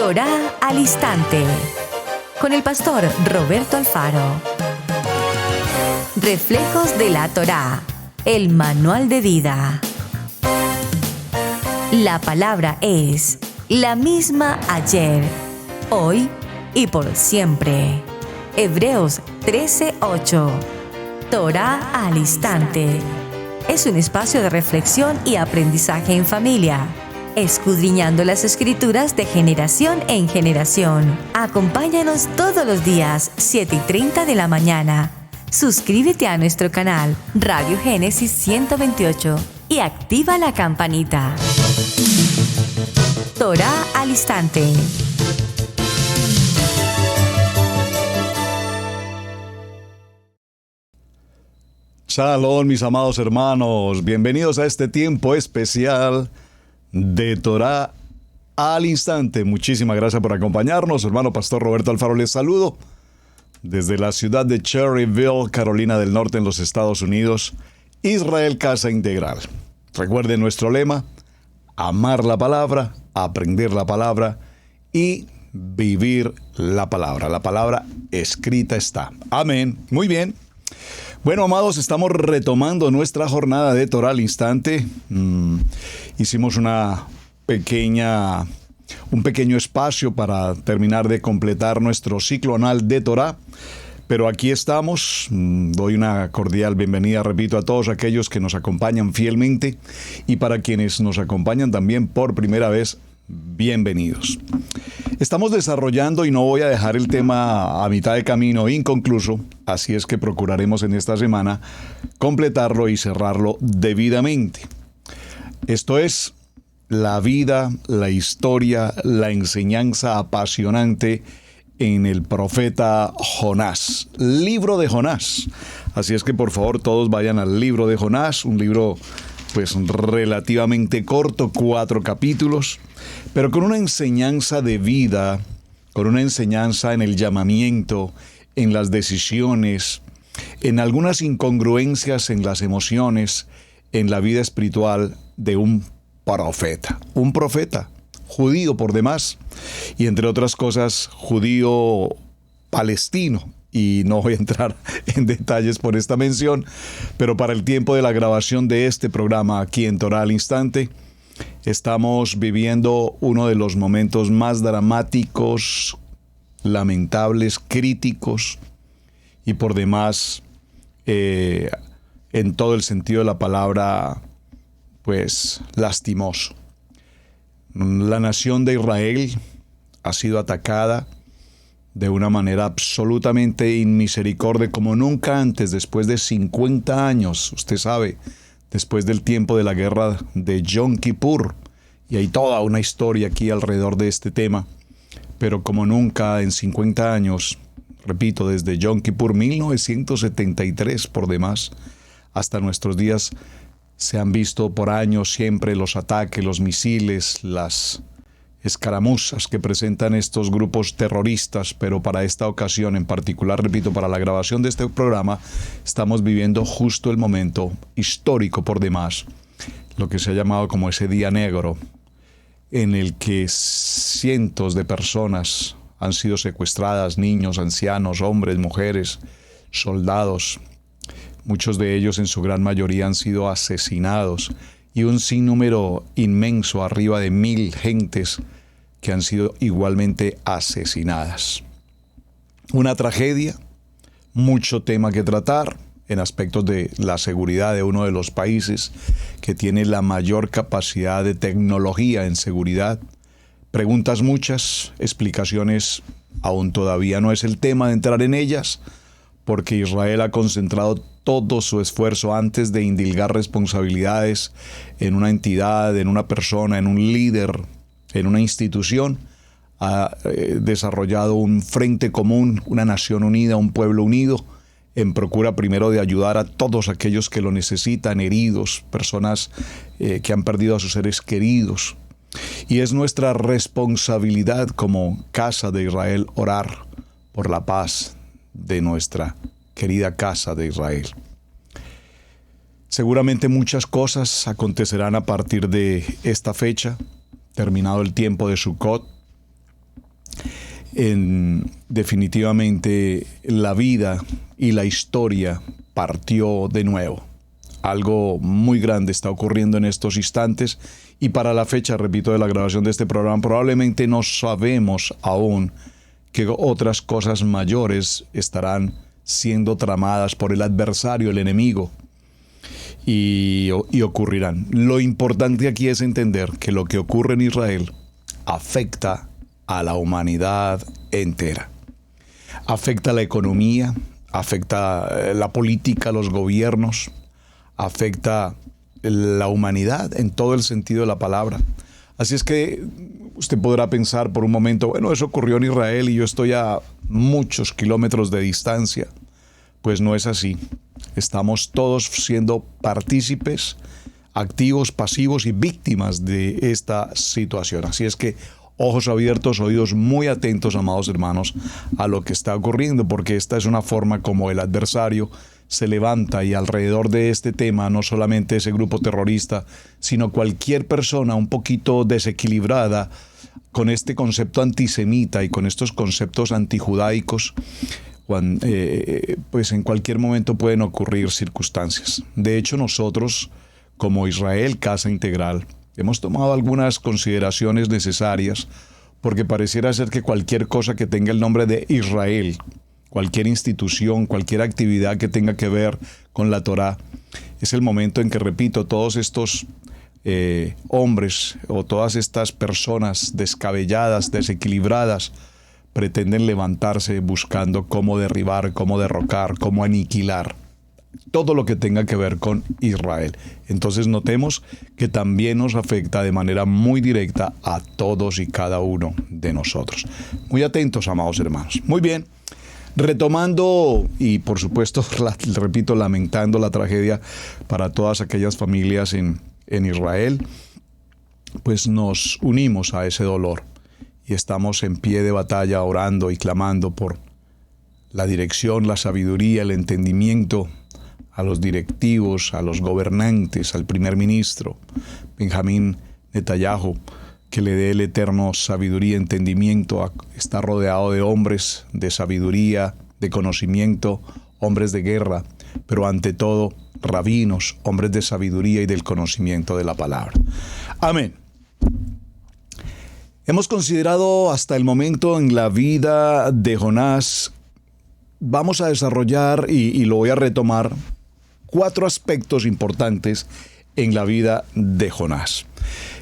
Torá al Instante, con el pastor Roberto Alfaro. Reflejos de la Torá, el manual de vida. La palabra es la misma ayer, hoy y por siempre. Hebreos 13:8. Torá al Instante. Es un espacio de reflexión y aprendizaje en familia, escudriñando las Escrituras de generación en generación. Acompáñanos todos los días, 7:30 de la mañana. Suscríbete a nuestro canal Radio Génesis 128 y activa la campanita. Torá al Instante. Shalom, mis amados hermanos. Bienvenidos a este tiempo especial de Torá al Instante. Muchísimas gracias por acompañarnos. Hermano Pastor Roberto Alfaro les saludo desde la ciudad de Cherryville, Carolina del Norte, en los Estados Unidos. Israel Casa Integral. Recuerden nuestro lema: amar la palabra, aprender la palabra y vivir la palabra. La palabra escrita está. Amén. Muy bien. Bueno, amados, estamos retomando nuestra jornada de Torá al Instante. Hicimos un pequeño espacio para terminar de completar nuestro ciclo anual de Torá. Pero aquí estamos. Doy una cordial bienvenida, repito, a todos aquellos que nos acompañan fielmente y para quienes nos acompañan también por primera vez, bienvenidos. Estamos desarrollando, y no voy a dejar el tema a mitad de camino inconcluso, así es que procuraremos en esta semana completarlo y cerrarlo debidamente. Esto es la vida, la historia, la enseñanza apasionante en el profeta Jonás, libro de Jonás. Así es que por favor todos vayan al libro de Jonás, un libro pues relativamente corto, 4 capítulos, pero con una enseñanza de vida, con una enseñanza en el llamamiento, en las decisiones, en algunas incongruencias en las emociones, en la vida espiritual de un profeta judío por demás, y entre otras cosas judío palestino. Y no voy a entrar en detalles por esta mención, pero para el tiempo de la grabación de este programa aquí en Torá al Instante, estamos viviendo uno de los momentos más dramáticos, lamentables, críticos y por demás, en todo el sentido de la palabra, pues lastimoso. La nación de Israel ha sido atacada de una manera absolutamente inmisericordia, como nunca antes, después de 50 años, usted sabe, después del tiempo de la guerra de Yom Kippur, y hay toda una historia aquí alrededor de este tema, pero como nunca en 50 años, repito, desde Yom Kippur 1973 por demás, hasta nuestros días, se han visto por años siempre los ataques, los misiles, las escaramuzas que presentan estos grupos terroristas, pero para esta ocasión en particular, repito, para la grabación de este programa, estamos viviendo justo el momento histórico por demás, lo que se ha llamado como ese día negro, en el que cientos de personas han sido secuestradas, niños, ancianos, hombres, mujeres, soldados, muchos de ellos en su gran mayoría han sido asesinados, y un sinnúmero inmenso, arriba de 1,000 gentes que han sido igualmente asesinadas. Una tragedia, mucho tema que tratar en aspectos de la seguridad de uno de los países que tiene la mayor capacidad de tecnología en seguridad. Preguntas muchas, explicaciones aún todavía no es el tema de entrar en ellas, porque Israel ha concentrado todo su esfuerzo antes de indilgar responsabilidades en una entidad, en una persona, en un líder, en una institución. Ha desarrollado un frente común, una nación unida, un pueblo unido, en procura primero de ayudar a todos aquellos que lo necesitan, heridos, personas que han perdido a sus seres queridos. Y es nuestra responsabilidad como Casa de Israel orar por la paz de nuestra querida Casa de Israel. Seguramente muchas cosas acontecerán a partir de esta fecha, terminado el tiempo de Sukkot, definitivamente la vida y la historia partió de nuevo. Algo muy grande está ocurriendo en estos instantes y para la fecha, repito, de la grabación de este programa, probablemente no sabemos aún que otras cosas mayores estarán siendo tramadas por el adversario, el enemigo, y ocurrirán. Lo importante aquí es entender que lo que ocurre en Israel afecta a la humanidad entera. Afecta la economía, afecta la política, los gobiernos, afecta la humanidad en todo el sentido de la palabra. Así es que usted podrá pensar por un momento, bueno, eso ocurrió en Israel y yo estoy a muchos kilómetros de distancia. Pues no es así. Estamos todos siendo partícipes, activos, pasivos y víctimas de esta situación. Así es que ojos abiertos, oídos muy atentos, amados hermanos, a lo que está ocurriendo, porque esta es una forma como el adversario se levanta y alrededor de este tema, no solamente ese grupo terrorista, sino cualquier persona un poquito desequilibrada con este concepto antisemita y con estos conceptos antijudaicos, pues en cualquier momento pueden ocurrir circunstancias. De hecho, nosotros, como Israel Casa Integral, hemos tomado algunas consideraciones necesarias porque pareciera ser que cualquier cosa que tenga el nombre de Israel, cualquier institución, cualquier actividad que tenga que ver con la Torá, es el momento en que, repito, todos estos hombres o todas estas personas descabelladas, desequilibradas, pretenden levantarse buscando cómo derribar, cómo derrocar, cómo aniquilar todo lo que tenga que ver con Israel. Entonces notemos que también nos afecta de manera muy directa a todos y cada uno de nosotros. Muy atentos, amados hermanos. Muy bien. Retomando y por supuesto, repito, lamentando la tragedia para todas aquellas familias en Israel, pues nos unimos a ese dolor y estamos en pie de batalla orando y clamando por la dirección, la sabiduría, el entendimiento a los directivos, a los gobernantes, al primer ministro, Benjamín Netanyahu, que le dé el eterno sabiduría, entendimiento. Está rodeado de hombres de sabiduría, de conocimiento, hombres de guerra, pero ante todo, rabinos, hombres de sabiduría y del conocimiento de la palabra. Amén. Hemos considerado hasta el momento en la vida de Jonás. Vamos a desarrollar, y lo voy a retomar, 4 aspectos importantes en la vida de Jonás.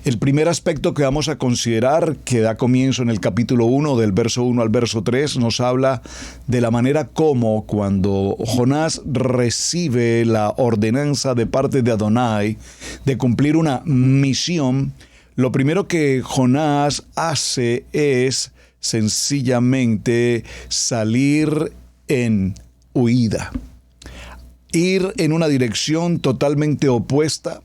El primer aspecto que vamos a considerar, que da comienzo en el capítulo 1, del verso 1 al verso 3, nos habla de la manera como cuando Jonás recibe la ordenanza de parte de Adonai de cumplir una misión, lo primero que Jonás hace es sencillamente salir en huida, ir en una dirección totalmente opuesta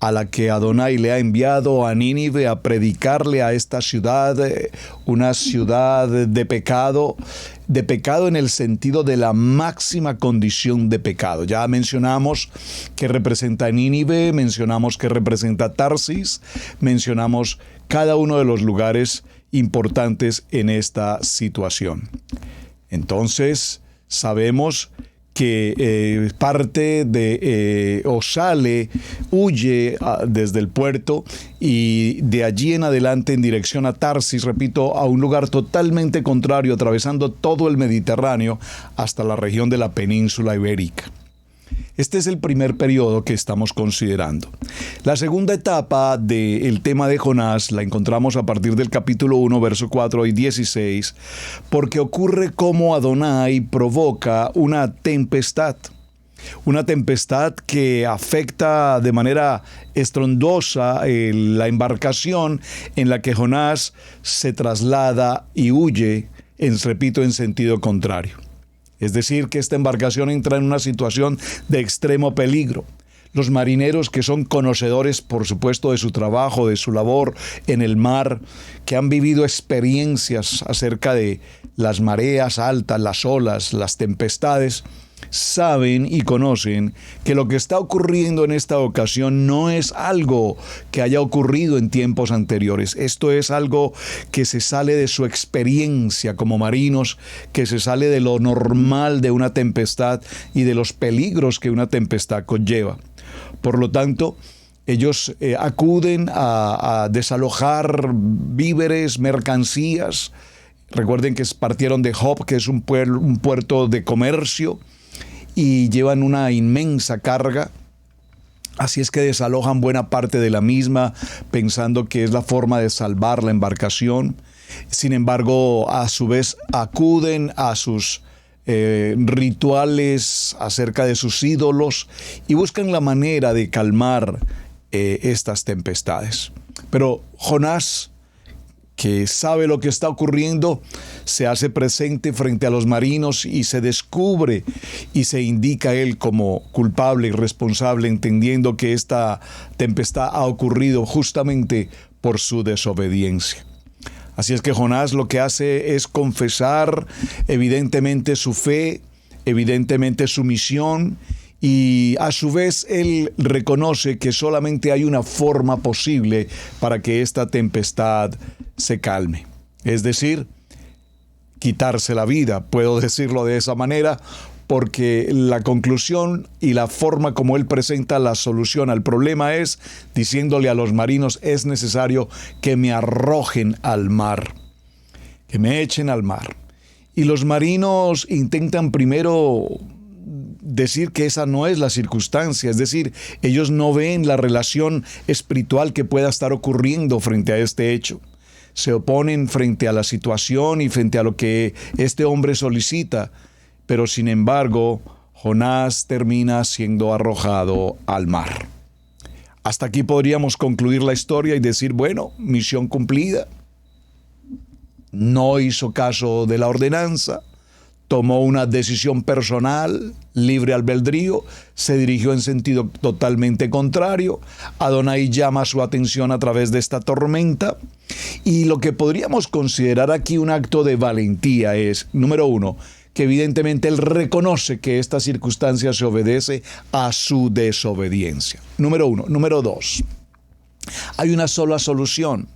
a la que Adonai le ha enviado a Nínive a predicarle a esta ciudad, una ciudad de pecado en el sentido de la máxima condición de pecado. Ya mencionamos que representa Nínive, mencionamos que representa Tarsis, mencionamos cada uno de los lugares importantes en esta situación. Entonces, sabemos que parte de o sale, huye desde el puerto y de allí en adelante en dirección a Tarsis, repito, a un lugar totalmente contrario, atravesando todo el Mediterráneo hasta la región de la península ibérica. Este es el primer periodo que estamos considerando. La segunda etapa del tema de Jonás la encontramos a partir del capítulo 1, verso 4 y 16, porque ocurre como Adonai provoca una tempestad que afecta de manera estruendosa la embarcación en la que Jonás se traslada y huye, repito, en sentido contrario. Es decir, que esta embarcación entra en una situación de extremo peligro. Los marineros, que son conocedores, por supuesto, de su trabajo, de su labor en el mar, que han vivido experiencias acerca de las mareas altas, las olas, las tempestades, saben y conocen que lo que está ocurriendo en esta ocasión no es algo que haya ocurrido en tiempos anteriores. Esto es algo que se sale de su experiencia como marinos, que se sale de lo normal de una tempestad y de los peligros que una tempestad conlleva. Por lo tanto, ellos acuden a desalojar víveres, mercancías. Recuerden que partieron de Job, que es un puerto de comercio, y llevan una inmensa carga. Así es que desalojan buena parte de la misma, pensando que es la forma de salvar la embarcación. Sin embargo, a su vez acuden a sus rituales acerca de sus ídolos y buscan la manera de calmar estas tempestades. Pero Jonás, que sabe lo que está ocurriendo, se hace presente frente a los marinos y se descubre y se indica a él como culpable y responsable, entendiendo que esta tempestad ha ocurrido justamente por su desobediencia. Así es que Jonás lo que hace es confesar evidentemente su fe, evidentemente su misión, y a su vez él reconoce que solamente hay una forma posible para que esta tempestad se calme. Es decir, quitarse la vida, puedo decirlo de esa manera, porque la conclusión y la forma como él presenta la solución al problema es diciéndole a los marinos: es necesario que me arrojen al mar, que me echen al mar. Y los marinos intentan primero decir que esa no es la circunstancia, es decir, ellos no ven la relación espiritual que pueda estar ocurriendo frente a este hecho. Se oponen frente a la situación y frente a lo que este hombre solicita, pero sin embargo, Jonás termina siendo arrojado al mar. Hasta aquí podríamos concluir la historia y decir, bueno, misión cumplida. No hizo caso de la ordenanza, tomó una decisión personal, libre albedrío, se dirigió en sentido totalmente contrario. Adonai llama su atención a través de esta tormenta, y lo que podríamos considerar aquí un acto de valentía es, número uno, que evidentemente él reconoce que esta circunstancia se obedece a su desobediencia. Número uno. Número dos, hay una sola solución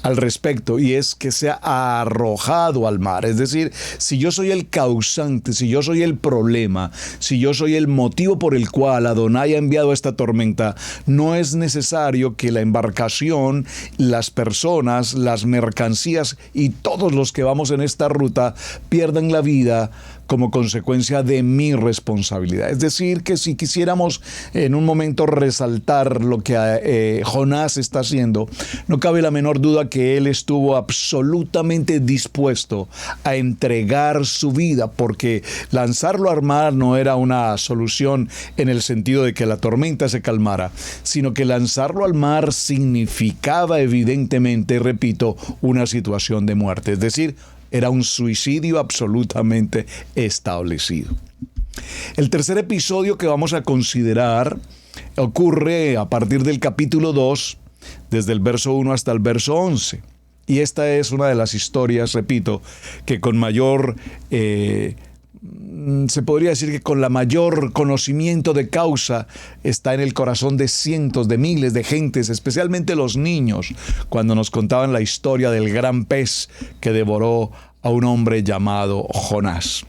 al respecto, y es que sea arrojado al mar. Es decir, si yo soy el causante, si yo soy el problema, si yo soy el motivo por el cual Adonai ha enviado esta tormenta, no es necesario que la embarcación, las personas, las mercancías y todos los que vamos en esta ruta pierdan la vida como consecuencia de mi responsabilidad. Es decir, que si quisiéramos en un momento resaltar lo que Jonás está haciendo, no cabe la menor duda que él estuvo absolutamente dispuesto a entregar su vida, porque lanzarlo al mar no era una solución en el sentido de que la tormenta se calmara, sino que lanzarlo al mar significaba evidentemente, repito, una situación de muerte. Es decir, era un suicidio absolutamente establecido. El tercer episodio que vamos a considerar ocurre a partir del capítulo 2, desde el verso 1 hasta el verso 11. Y esta es una de las historias, repito, que con mayor, se podría decir que con la mayor conocimiento de causa está en el corazón de cientos, de miles de gentes, especialmente los niños, cuando nos contaban la historia del gran pez que devoró a un hombre llamado Jonás.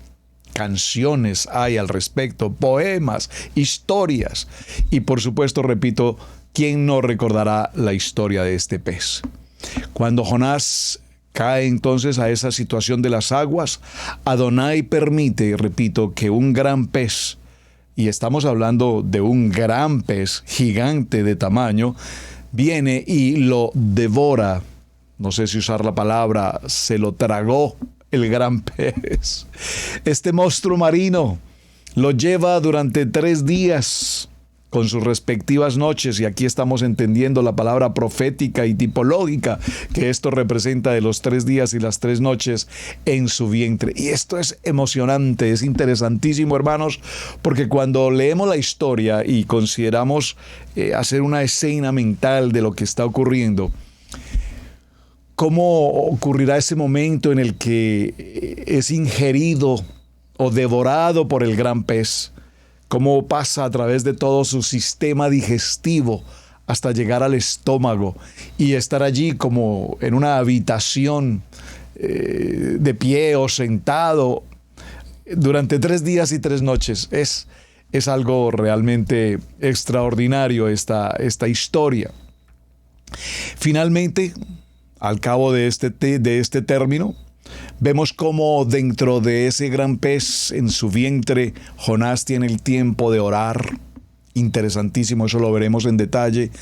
Canciones hay al respecto, poemas, historias, y por supuesto, repito, ¿quién no recordará la historia de este pez? Cuando Jonás cae entonces a esa situación de las aguas, Adonai permite, repito, que un gran pez, y estamos hablando de un gran pez gigante de tamaño, viene y lo devora. No sé si usar la palabra, se lo tragó el gran pez. Este monstruo marino lo lleva durante 3 días con sus respectivas noches, y aquí estamos entendiendo la palabra profética y tipológica que esto representa, de los 3 días y las 3 noches en su vientre. Y esto es emocionante, es interesantísimo, hermanos, porque cuando leemos la historia y consideramos hacer una escena mental de lo que está ocurriendo, ¿cómo ocurrirá ese momento en el que es ingerido o devorado por el gran pez, cómo pasa a través de todo su sistema digestivo hasta llegar al estómago y estar allí como en una habitación de pie o sentado durante 3 días y 3 noches. Es algo realmente extraordinario esta historia. Finalmente, al cabo de este término, vemos cómo dentro de ese gran pez en su vientre, Jonás tiene el tiempo de orar. Interesantísimo, eso lo veremos en detalle.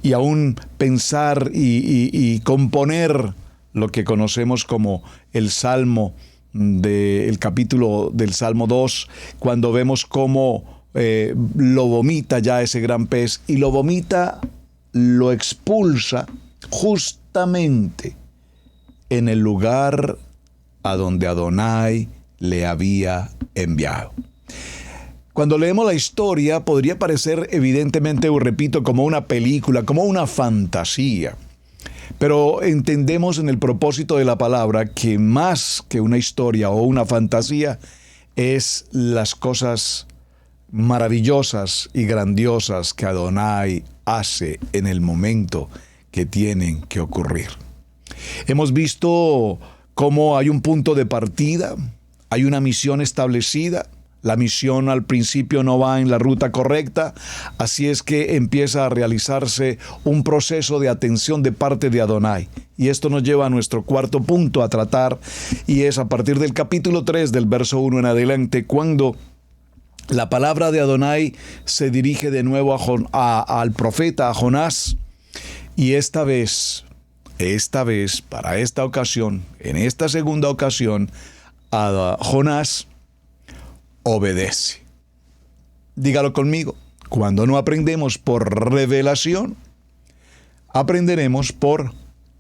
Y aún pensar y componer lo que conocemos como el Salmo, el capítulo del Salmo 2, cuando vemos cómo lo vomita ya ese gran pez, y lo vomita, lo expulsa justamente en el lugar a donde Adonai le había enviado. Cuando leemos la historia, podría parecer evidentemente, repito, como una película, como una fantasía. Pero entendemos en el propósito de la palabra que más que una historia o una fantasía, es las cosas maravillosas y grandiosas que Adonai hace en el momento que tienen que ocurrir. Hemos visto cómo hay un punto de partida, hay una misión establecida. La misión al principio no va en la ruta correcta, así es que empieza a realizarse un proceso de atención de parte de Adonai. Y esto nos lleva a nuestro cuarto punto a tratar, y es a partir del capítulo 3, del verso 1 en adelante, cuando la palabra de Adonai se dirige de nuevo al profeta, a Jonás, y esta vez, para esta ocasión, en esta segunda ocasión, a Jonás obedece. Dígalo conmigo. Cuando no aprendemos por revelación, aprenderemos por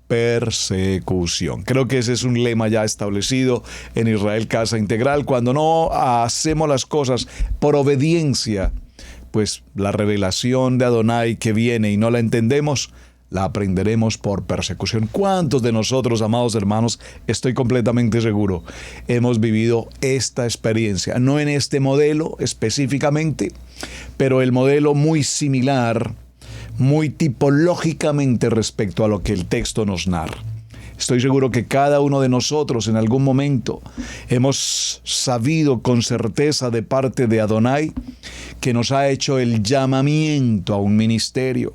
persecución. Creo que ese es un lema ya establecido en Israel Casa Integral. Cuando no hacemos las cosas por obediencia, pues la revelación de Adonai que viene y no la entendemos, la aprenderemos por persecución. ¿Cuántos de nosotros, amados hermanos, estoy completamente seguro, hemos vivido esta experiencia? No en este modelo específicamente, pero el modelo muy similar, muy tipológicamente respecto a lo que el texto nos narra. Estoy seguro que cada uno de nosotros en algún momento hemos sabido con certeza de parte de Adonai que nos ha hecho el llamamiento a un ministerio.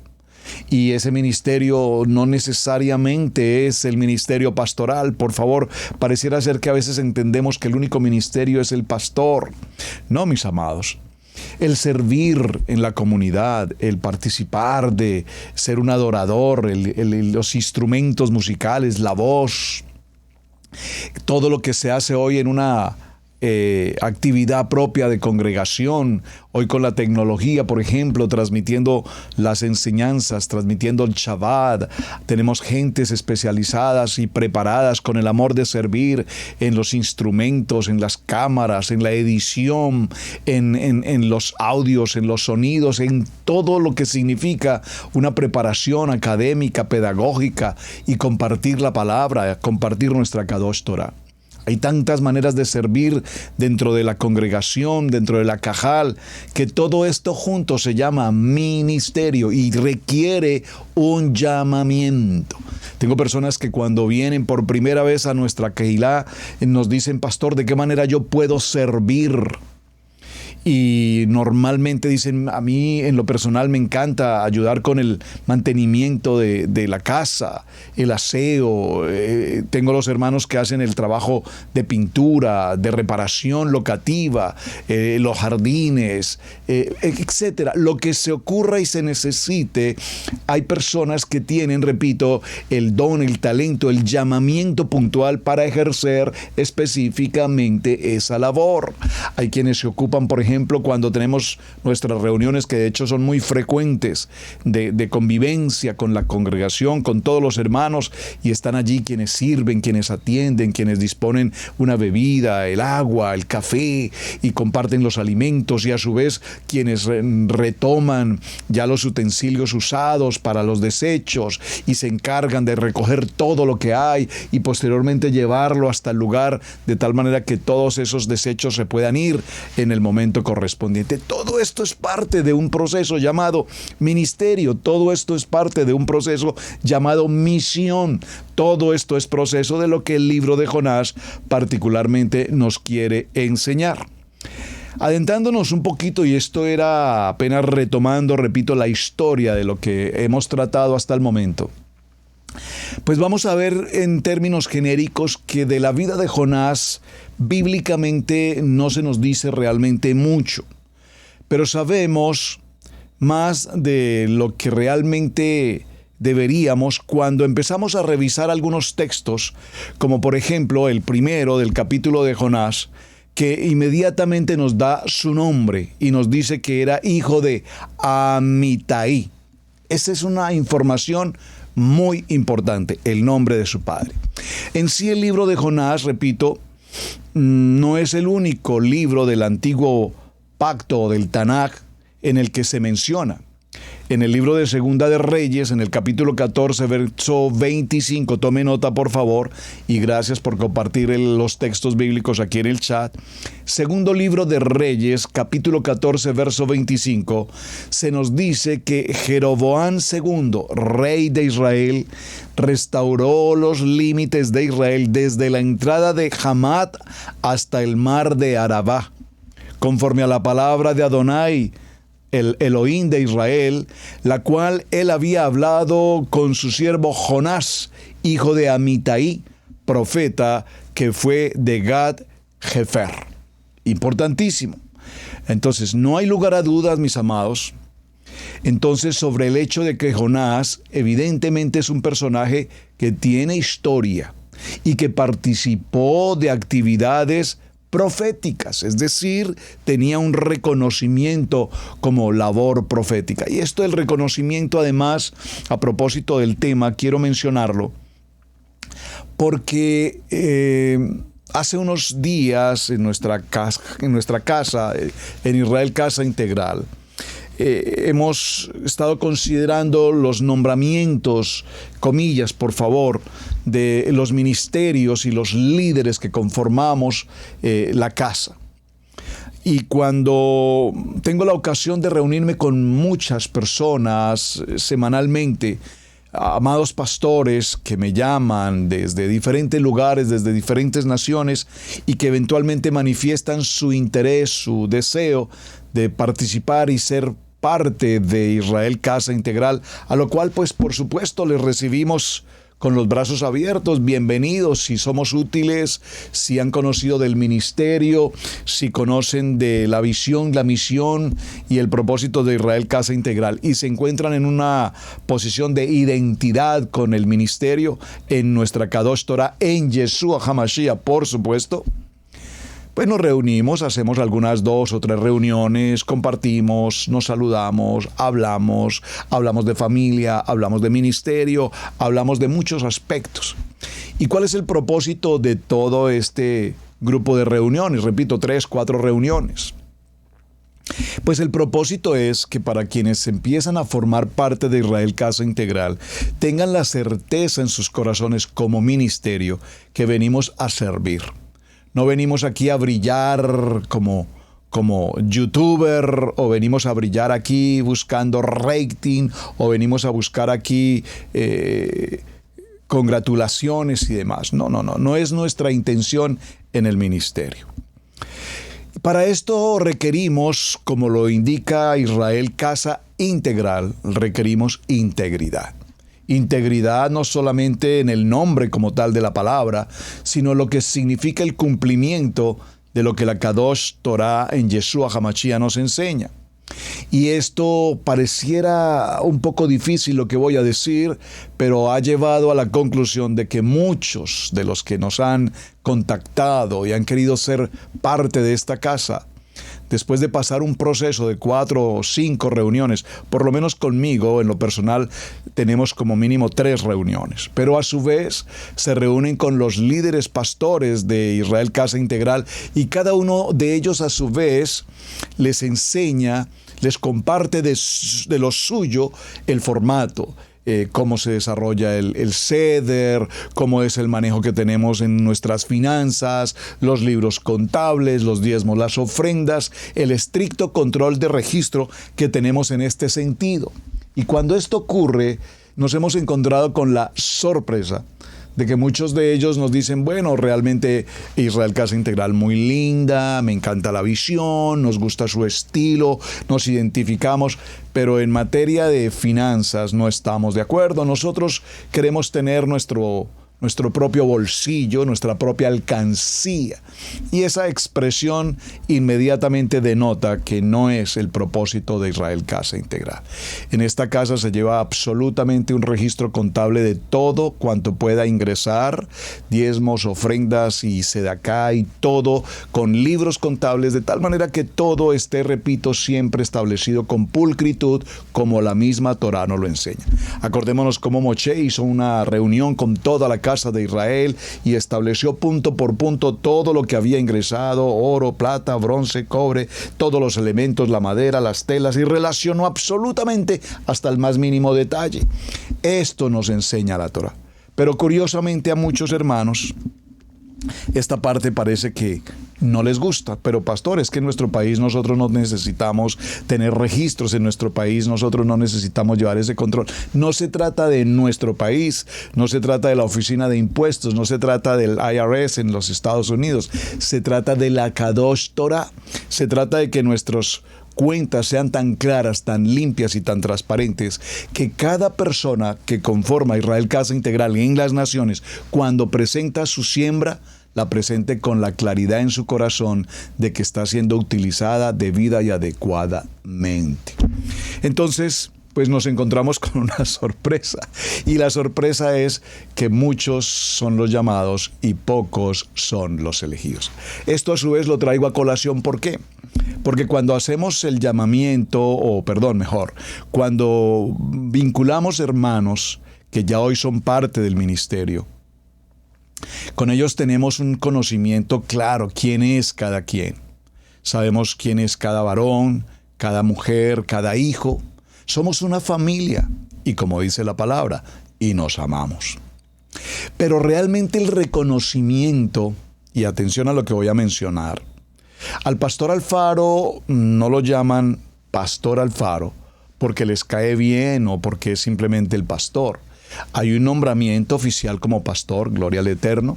Y ese ministerio no necesariamente es el ministerio pastoral. Por favor, pareciera ser que a veces entendemos que el único ministerio es el pastor. No, mis amados. El servir en la comunidad, el participar de ser un adorador, los instrumentos musicales, la voz, todo lo que se hace hoy en una actividad propia de congregación, hoy con la tecnología, por ejemplo, transmitiendo las enseñanzas, transmitiendo el Shabbat. Tenemos gentes especializadas y preparadas con el amor de servir en los instrumentos, en las cámaras, en la edición, en los audios, en los sonidos, en todo lo que significa una preparación académica, pedagógica, y compartir la palabra, compartir nuestra Kadosh Torah. Hay tantas maneras de servir dentro de la congregación, dentro de la Cajal, que todo esto junto se llama ministerio y requiere un llamamiento. Tengo personas que cuando vienen por primera vez a nuestra Kehilá nos dicen: pastor, ¿de qué manera yo puedo servir? Y normalmente dicen: a mí en lo personal me encanta ayudar con el mantenimiento de la casa, el aseo. Tengo los hermanos que hacen el trabajo de pintura, de reparación locativa, los jardines, etcétera. Lo que se ocurra y se necesite, hay personas que tienen, repito, el don, el talento, el llamamiento puntual para ejercer específicamente esa labor. Hay quienes se ocupan, por ejemplo, ejemplo, cuando tenemos nuestras reuniones, que de hecho son muy frecuentes, de convivencia con la congregación, con todos los hermanos, y están allí quienes sirven, quienes atienden, quienes disponen una bebida, el agua, el café, y comparten los alimentos, y a su vez quienes retoman ya los utensilios usados para los desechos y se encargan de recoger todo lo que hay y posteriormente llevarlo hasta el lugar de tal manera que todos esos desechos se puedan ir en el momento correspondiente. Todo esto es parte de un proceso llamado ministerio, todo esto es parte de un proceso llamado misión, todo esto es proceso de lo que el libro de Jonás particularmente nos quiere enseñar. Adentrándonos un poquito, y esto era apenas retomando, repito, la historia de lo que hemos tratado hasta el momento, pues vamos a ver en términos genéricos que de la vida de Jonás bíblicamente no se nos dice realmente mucho, pero sabemos más de lo que realmente deberíamos cuando empezamos a revisar algunos textos, como por ejemplo el primero del capítulo de Jonás, que inmediatamente nos da su nombre y nos dice que era hijo de Amitai. Esa es una información muy importante, el nombre de su padre. En sí, el libro de Jonás, repito, no es el único libro del antiguo pacto o del Tanaj en el que se menciona. En el libro de Segunda de Reyes, en el capítulo 14, verso 25, tome nota por favor, y gracias por compartir los textos bíblicos aquí en el chat. Segundo libro de Reyes, capítulo 14, verso 25, se nos dice que Jeroboam II, rey de Israel, restauró los límites de Israel desde la entrada de Hamat hasta el mar de Arabá, conforme a la palabra de Adonai, el Elohim de Israel, la cual él había hablado con su siervo Jonás, hijo de Amitai, profeta que fue de Gad Hefer. Importantísimo. Entonces, no hay lugar a dudas, mis amados, entonces sobre el hecho de que Jonás evidentemente es un personaje que tiene historia y que participó de actividades proféticas, es decir, tenía un reconocimiento como labor profética. Y esto del reconocimiento, además, a propósito del tema, quiero mencionarlo, porque hace unos días en nuestra casa, en Israel Casa Integral, hemos estado considerando los nombramientos, comillas, por favor, de los ministerios y los líderes que conformamos la casa. Y cuando tengo la ocasión de reunirme con muchas personas semanalmente, amados pastores que me llaman desde diferentes lugares, desde diferentes naciones, y que eventualmente manifiestan su interés, su deseo de participar y ser parte de Israel Casa Integral, a lo cual pues por supuesto les recibimos con los brazos abiertos, bienvenidos, si somos útiles, si han conocido del ministerio, si conocen de la visión, la misión y el propósito de Israel Casa Integral y se encuentran en una posición de identidad con el ministerio en nuestra Kadosh Torah, en Yeshua HaMashiach, por supuesto. Pues nos reunimos, hacemos algunas 2 o 3 reuniones, compartimos, nos saludamos, hablamos de familia, hablamos de ministerio, hablamos de muchos aspectos. ¿Y cuál es el propósito de todo este grupo de reuniones? Repito, 3, 4 reuniones. Pues el propósito es que para quienes empiezan a formar parte de Israel Casa Integral tengan la certeza en sus corazones como ministerio que venimos a servir. No venimos aquí a brillar como youtuber, o venimos a brillar aquí buscando rating, o venimos a buscar aquí congratulaciones y demás. No es nuestra intención en el ministerio. Para esto requerimos, como lo indica Israel Casa Integral, requerimos integridad. Integridad no solamente en el nombre como tal de la palabra, sino lo que significa el cumplimiento de lo que la Kadosh Torah en Yeshua HaMashiach nos enseña. Y esto pareciera un poco difícil lo que voy a decir, pero ha llevado a la conclusión de que muchos de los que nos han contactado y han querido ser parte de esta casa, después de pasar un proceso de 4 o 5 reuniones, por lo menos conmigo, en lo personal, tenemos como mínimo 3 reuniones, pero a su vez se reúnen con los líderes pastores de Israel Casa Integral y cada uno de ellos a su vez les enseña, les comparte de lo suyo el formato. Cómo se desarrolla el ceder, cómo es el manejo que tenemos en nuestras finanzas, los libros contables, los diezmos, las ofrendas, el estricto control de registro que tenemos en este sentido. Y cuando esto ocurre, nos hemos encontrado con la sorpresa de que muchos de ellos nos dicen, bueno, realmente Israel Casa Integral muy linda, me encanta la visión, nos gusta su estilo, nos identificamos, pero en materia de finanzas no estamos de acuerdo. Nosotros queremos tener nuestro propio bolsillo, nuestra propia alcancía. Y esa expresión inmediatamente denota que no es el propósito de Israel Casa Integral. En esta casa se lleva absolutamente un registro contable de todo cuanto pueda ingresar, diezmos, ofrendas y sedacá y todo, con libros contables, de tal manera que todo esté, repito, siempre establecido con pulcritud, como la misma Torá nos lo enseña. Acordémonos cómo Moshe hizo una reunión con toda la casa de Israel y estableció punto por punto todo lo que había ingresado, oro, plata, bronce, cobre, todos los elementos, la madera, las telas, y relacionó absolutamente hasta el más mínimo detalle. Esto nos enseña la Torá. Pero curiosamente a muchos hermanos esta parte parece que no les gusta, pero pastor, es que en nuestro país nosotros no necesitamos tener registros, en nuestro país nosotros no necesitamos llevar ese control. No se trata de nuestro país, no se trata de la Oficina de Impuestos, no se trata del IRS en los Estados Unidos, se trata de la Kadosh Torah, se trata de que nuestros cuentas sean tan claras, tan limpias y tan transparentes, que cada persona que conforma Israel Casa Integral en las naciones, cuando presenta su siembra, la presente con la claridad en su corazón de que está siendo utilizada debida y adecuadamente. Entonces, pues nos encontramos con una sorpresa. Y la sorpresa es que muchos son los llamados y pocos son los elegidos. Esto a su vez lo traigo a colación, ¿por qué? Porque cuando hacemos el llamamiento, cuando vinculamos hermanos que ya hoy son parte del ministerio, con ellos tenemos un conocimiento claro, quién es cada quien. Sabemos quién es cada varón, cada mujer, cada hijo. Somos una familia y, como dice la palabra, y nos amamos. Pero realmente el reconocimiento, y atención a lo que voy a mencionar, al pastor Alfaro no lo llaman pastor Alfaro porque les cae bien o porque es simplemente el pastor. Hay un nombramiento oficial como pastor, gloria al Eterno.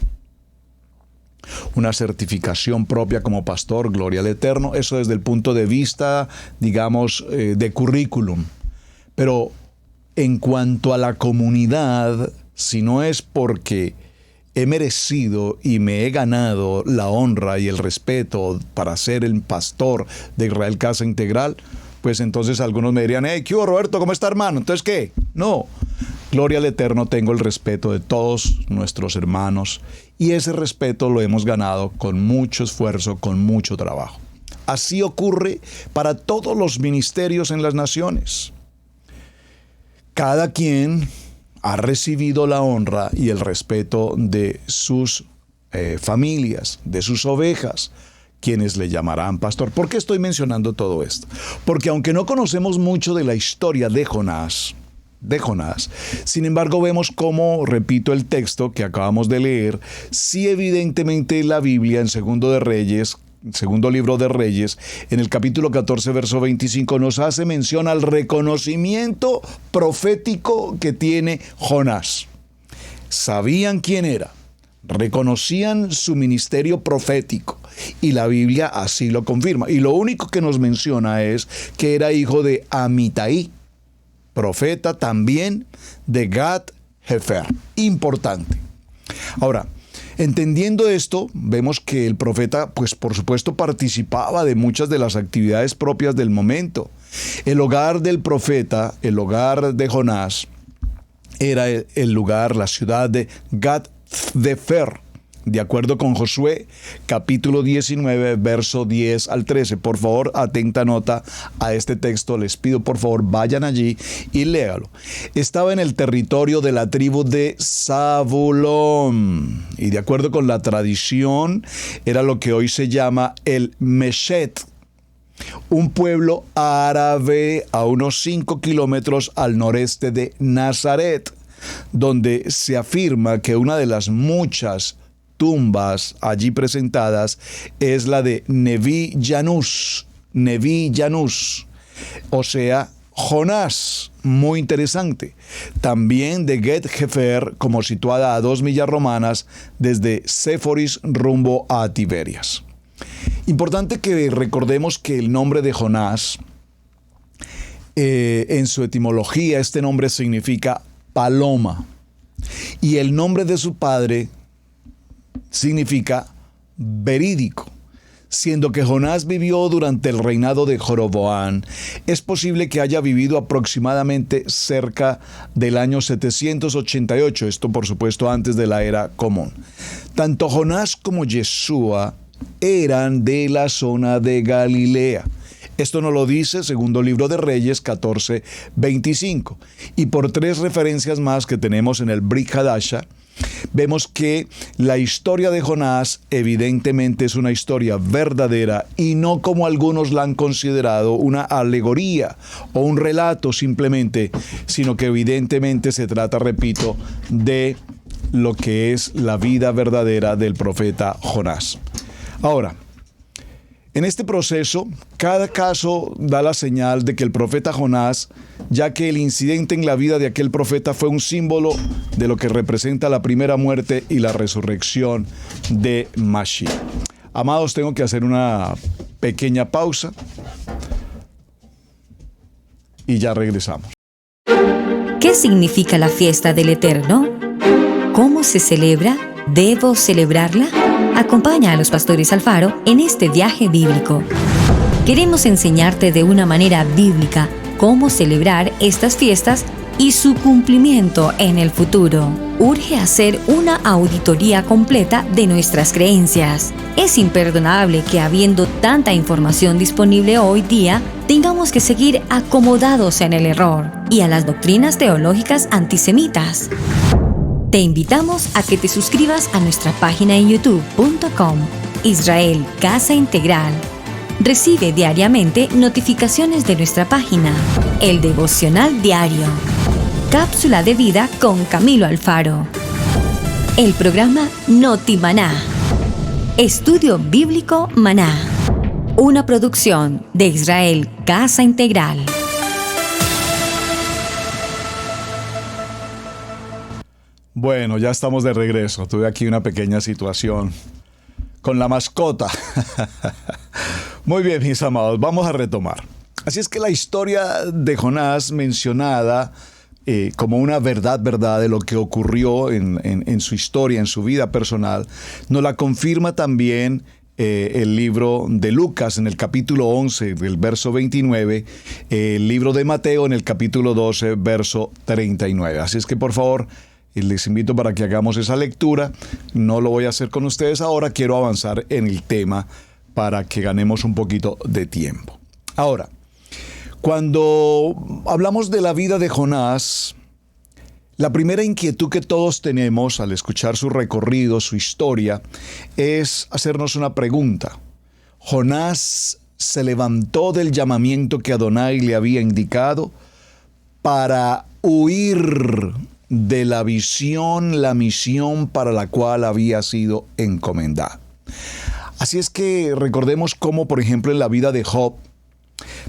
Una certificación propia como pastor, gloria al Eterno. Eso desde el punto de vista, digamos, de currículum. Pero en cuanto a la comunidad, si no es porque he merecido y me he ganado la honra y el respeto para ser el pastor de Israel Casa Integral, pues entonces algunos me dirían, ¿qué hubo, Roberto? ¿Cómo está, hermano? ¿Entonces qué? No. Gloria al Eterno, tengo el respeto de todos nuestros hermanos y ese respeto lo hemos ganado con mucho esfuerzo, con mucho trabajo. Así ocurre para todos los ministerios en las naciones. Cada quien ha recibido la honra y el respeto de sus familias, de sus ovejas, quienes le llamarán pastor. ¿Por qué estoy mencionando todo esto? Porque aunque no conocemos mucho de la historia de Jonás, sin embargo vemos cómo, repito el texto que acabamos de leer, sí evidentemente la Biblia en segundo libro de Reyes, en el capítulo 14, verso 25, nos hace mención al reconocimiento profético que tiene Jonás. Sabían quién era, reconocían su ministerio profético y la Biblia así lo confirma. Y lo único que nos menciona es que era hijo de Amitai, profeta también de Gad Hefer. Importante. Ahora, entendiendo esto, vemos que el profeta, pues por supuesto, participaba de muchas de las actividades propias del momento. El hogar del profeta, el hogar de Jonás, era el lugar, la ciudad de Gad Hefer, de acuerdo con Josué, capítulo 19, verso 10 al 13. Por favor, atenta nota a este texto. Les pido, por favor, vayan allí y léalo. Estaba en el territorio de la tribu de Zabulón. Y de acuerdo con la tradición, era lo que hoy se llama el Meshet, un pueblo árabe a unos 5 kilómetros al noreste de Nazaret, donde se afirma que una de las muchas tumbas allí presentadas es la de Neví Yanús, o sea, Jonás, muy interesante. También de Get Hefer, como situada a 2 millas romanas desde Séforis rumbo a Tiberias. Importante que recordemos que el nombre de Jonás, en su etimología, este nombre significa paloma, y el nombre de su padre significa verídico. Siendo que Jonás vivió durante el reinado de Jeroboam, es posible que haya vivido aproximadamente cerca del año 788, esto por supuesto antes de la era común. Tanto Jonás como Yeshua eran de la zona de Galilea. Esto nos lo dice segundo libro de Reyes 14:25. Y por 3 referencias más que tenemos en el Brit Hadasha, vemos que la historia de Jonás evidentemente es una historia verdadera y no como algunos la han considerado una alegoría o un relato simplemente, sino que evidentemente se trata, repito, de lo que es la vida verdadera del profeta Jonás. Ahora, en este proceso, cada caso da la señal de que el profeta Jonás, ya que el incidente en la vida de aquel profeta fue un símbolo de lo que representa la primera muerte y la resurrección de Mashiach. Amados, tengo que hacer una pequeña pausa y ya regresamos. ¿Qué significa la fiesta del Eterno? ¿Cómo se celebra? ¿Debo celebrarla? Acompaña a los pastores Alfaro en este viaje bíblico. Queremos enseñarte de una manera bíblica cómo celebrar estas fiestas y su cumplimiento en el futuro. Urge hacer una auditoría completa de nuestras creencias. Es imperdonable que, habiendo tanta información disponible hoy día, tengamos que seguir acomodados en el error y a las doctrinas teológicas antisemitas. Te invitamos a que te suscribas a nuestra página en youtube.com, Israel Casa Integral. Recibe diariamente notificaciones de nuestra página, el devocional diario, cápsula de vida con Camilo Alfaro, el programa Noti Maná, estudio bíblico Maná, una producción de Israel Casa Integral. Bueno, ya estamos de regreso. Tuve aquí una pequeña situación con la mascota. Muy bien, mis amados, vamos a retomar. Así es que la historia de Jonás mencionada como una verdad de lo que ocurrió en su historia, en su vida personal, nos la confirma también el libro de Lucas en el capítulo 11, del verso 29, el libro de Mateo en el capítulo 12, verso 39. Así es que, por favor, les invito para que hagamos esa lectura. No lo voy a hacer con ustedes ahora, quiero avanzar en el tema para que ganemos un poquito de tiempo. Ahora, cuando hablamos de la vida de Jonás, la primera inquietud que todos tenemos al escuchar su recorrido, su historia, es hacernos una pregunta. ¿Jonás se levantó del llamamiento que Adonai le había indicado para huir de la visión, la misión para la cual había sido encomendado? Así es que recordemos cómo, por ejemplo, en la vida de Job,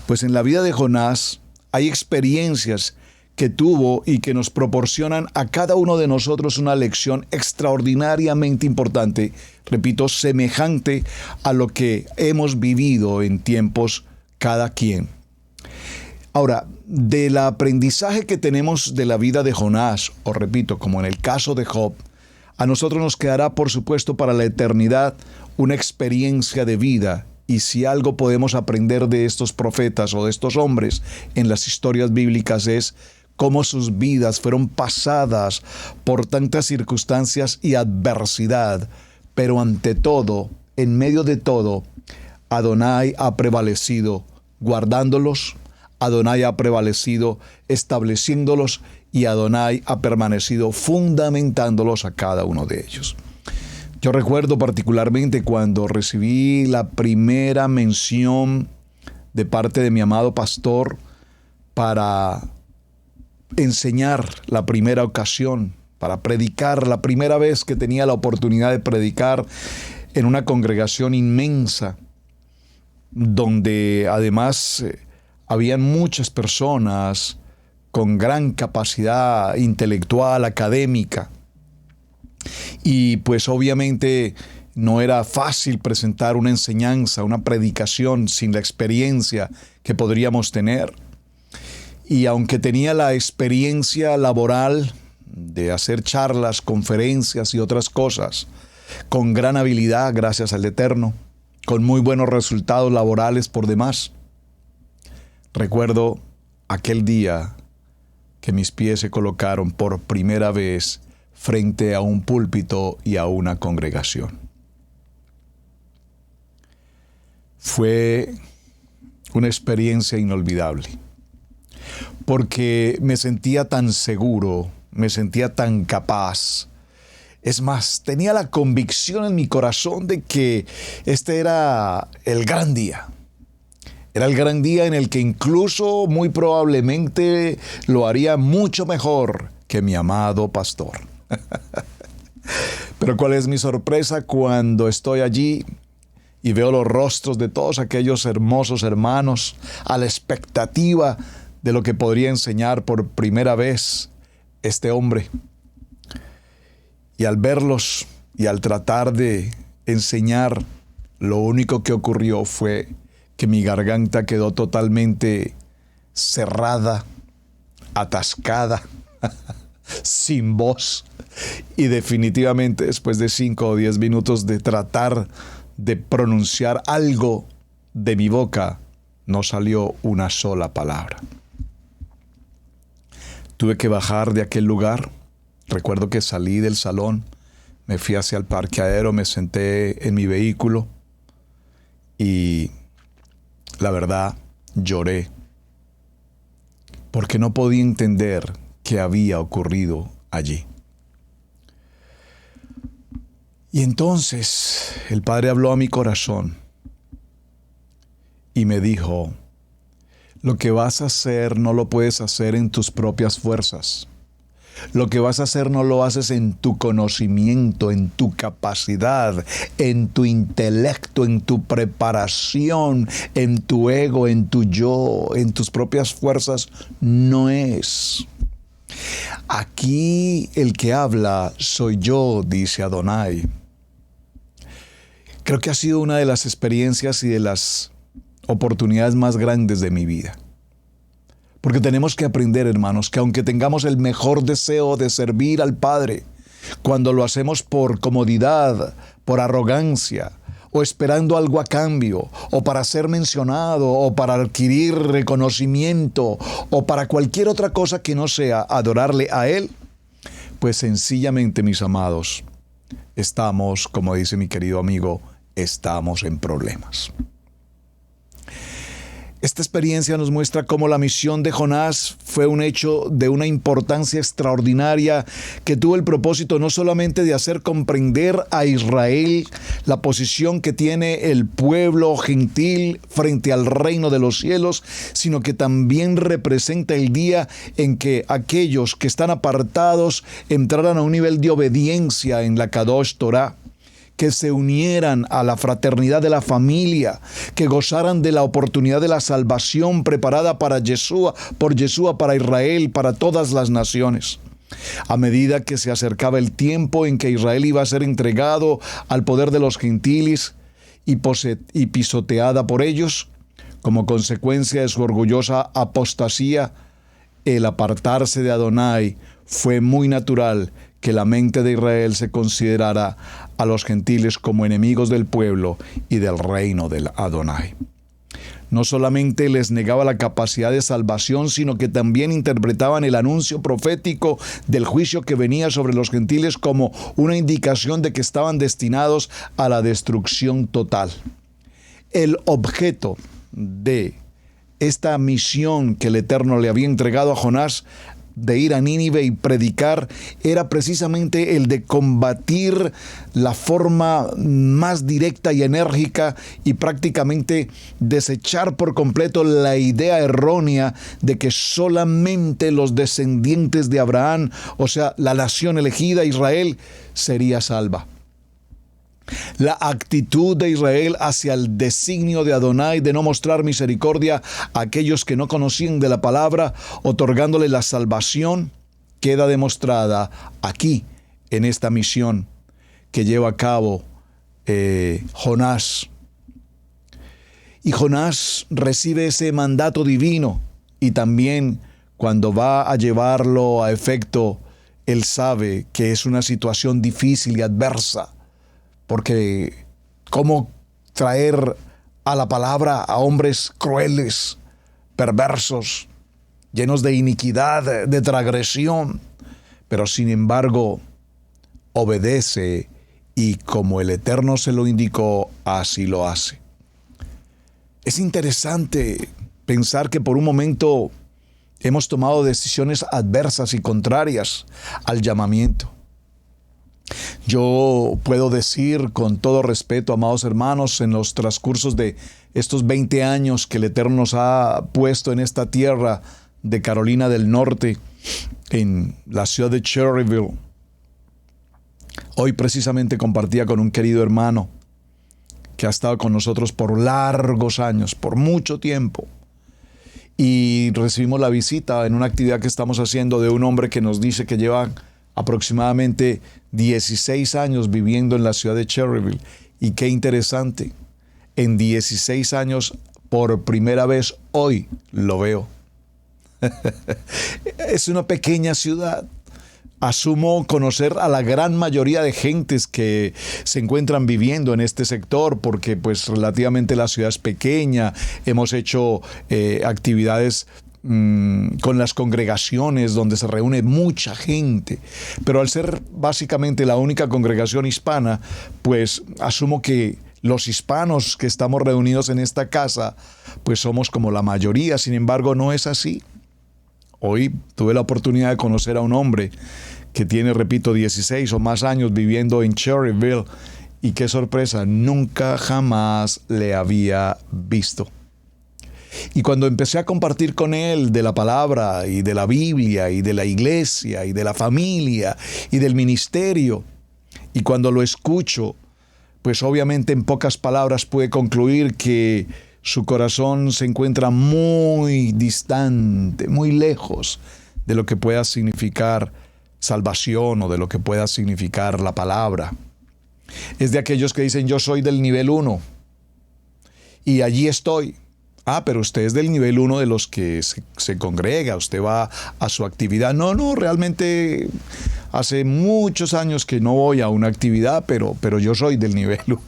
pues en la vida de Jonás hay experiencias que tuvo y que nos proporcionan a cada uno de nosotros una lección extraordinariamente importante, repito, semejante a lo que hemos vivido en tiempos cada quien. Ahora, del aprendizaje que tenemos de la vida de Jonás, o repito, como en el caso de Job, a nosotros nos quedará, por supuesto, para la eternidad una experiencia de vida. Y si algo podemos aprender de estos profetas o de estos hombres en las historias bíblicas es cómo sus vidas fueron pasadas por tantas circunstancias y adversidad, pero ante todo, en medio de todo, Adonai ha prevalecido guardándolos, Adonai ha prevalecido estableciéndolos y Adonai ha permanecido fundamentándolos a cada uno de ellos. Yo recuerdo particularmente cuando recibí la primera mención de parte de mi amado pastor para enseñar la primera ocasión, para predicar, la primera vez que tenía la oportunidad de predicar en una congregación inmensa, donde además habían muchas personas con gran capacidad intelectual, académica. Y pues obviamente no era fácil presentar una enseñanza, una predicación sin la experiencia que podríamos tener. Y aunque tenía la experiencia laboral de hacer charlas, conferencias y otras cosas, con gran habilidad, gracias al Eterno, con muy buenos resultados laborales por demás, recuerdo aquel día que mis pies se colocaron por primera vez frente a un púlpito y a una congregación. Fue una experiencia inolvidable, porque me sentía tan seguro, me sentía tan capaz. Es más, tenía la convicción en mi corazón de que este era el gran día. Era el gran día en el que incluso muy probablemente lo haría mucho mejor que mi amado pastor. Pero ¿cuál es mi sorpresa cuando estoy allí y veo los rostros de todos aquellos hermosos hermanos a la expectativa de lo que podría enseñar por primera vez este hombre? Y al verlos y al tratar de enseñar, lo único que ocurrió fue que mi garganta quedó totalmente cerrada, atascada, sin voz. Y definitivamente después de 5 o 10 minutos de tratar de pronunciar algo de mi boca, no salió una sola palabra. Tuve que bajar de aquel lugar. Recuerdo que salí del salón, me fui hacia el parqueadero, me senté en mi vehículo y la verdad lloré porque no podía entender qué había ocurrido allí. Y entonces el Padre habló a mi corazón y me dijo: lo que vas a hacer no lo puedes hacer en tus propias fuerzas. Lo que vas a hacer no lo haces en tu conocimiento, en tu capacidad, en tu intelecto, en tu preparación, en tu ego, en tu yo, en tus propias fuerzas. No es. Aquí el que habla soy yo, dice Adonai. Creo que ha sido una de las experiencias y de las oportunidades más grandes de mi vida. Porque tenemos que aprender, hermanos, que aunque tengamos el mejor deseo de servir al Padre, cuando lo hacemos por comodidad, por arrogancia, o esperando algo a cambio, o para ser mencionado, o para adquirir reconocimiento, o para cualquier otra cosa que no sea adorarle a Él, pues sencillamente, mis amados, estamos, como dice mi querido amigo, estamos en problemas. Esta experiencia nos muestra cómo la misión de Jonás fue un hecho de una importancia extraordinaria que tuvo el propósito no solamente de hacer comprender a Israel la posición que tiene el pueblo gentil frente al reino de los cielos, sino que también representa el día en que aquellos que están apartados entraran a un nivel de obediencia en la Kadosh Torah, que se unieran a la fraternidad de la familia, que gozaran de la oportunidad de la salvación preparada por Yeshua para Israel, para todas las naciones. A medida que se acercaba el tiempo en que Israel iba a ser entregado al poder de los gentiles y pisoteada por ellos, como consecuencia de su orgullosa apostasía, el apartarse de Adonai, fue muy natural que la mente de Israel se considerara a los gentiles como enemigos del pueblo y del reino del Adonai. no solamente les negaba la capacidad de salvación, sino que también interpretaban el anuncio profético del juicio que venía sobre los gentiles como una indicación de que estaban destinados a la destrucción total. El objeto de esta misión que el Eterno le había entregado a Jonás de ir a Nínive y predicar era precisamente el de combatir la forma más directa y enérgica y prácticamente desechar por completo la idea errónea de que solamente los descendientes de Abraham, o sea, la nación elegida Israel, sería salva. La actitud de Israel hacia el designio de Adonai de no mostrar misericordia a aquellos que no conocían de la palabra, otorgándole la salvación, queda demostrada aquí, en esta misión que lleva a cabo Jonás. Y Jonás recibe ese mandato divino y también cuando va a llevarlo a efecto, él sabe que es una situación difícil y adversa. Porque ¿cómo traer a la palabra a hombres crueles, perversos, llenos de iniquidad, de transgresión? Pero sin embargo, obedece y como el Eterno se lo indicó, así lo hace. Es interesante pensar que por un momento hemos tomado decisiones adversas y contrarias al llamamiento. Yo puedo decir con todo respeto, amados hermanos, en los transcursos de estos 20 años que el Eterno nos ha puesto en esta tierra de Carolina del Norte, en la ciudad de Cherryville, hoy precisamente compartía con un querido hermano que ha estado con nosotros por largos años, por mucho tiempo, y recibimos la visita en una actividad que estamos haciendo de un hombre que nos dice que lleva aproximadamente 16 años viviendo en la ciudad de Cherryville. Y qué interesante, en 16 años, por primera vez hoy lo veo. Es una pequeña ciudad. Asumo conocer a la gran mayoría de gentes que se encuentran viviendo en este sector porque pues relativamente la ciudad es pequeña. Hemos hecho actividades con las congregaciones donde se reúne mucha gente, pero al ser básicamente la única congregación hispana, pues asumo que los hispanos que estamos reunidos en esta casa, pues somos como la mayoría. Sin embargo, no es así. Hoy tuve la oportunidad de conocer a un hombre que tiene, repito, 16 o más años viviendo en Cherryville, y qué sorpresa, nunca jamás le había visto. Y cuando empecé a compartir con él de la palabra y de la Biblia y de la iglesia y de la familia y del ministerio, y cuando lo escucho, pues obviamente en pocas palabras pude concluir que su corazón se encuentra muy distante, muy lejos de lo que pueda significar salvación o de lo que pueda significar la palabra. Es de aquellos que dicen: yo soy del nivel 1 y allí estoy. Ah, pero usted es del nivel 1 de los que se congrega, usted va a su actividad. No, realmente hace muchos años que no voy a una actividad, pero yo soy del nivel 1.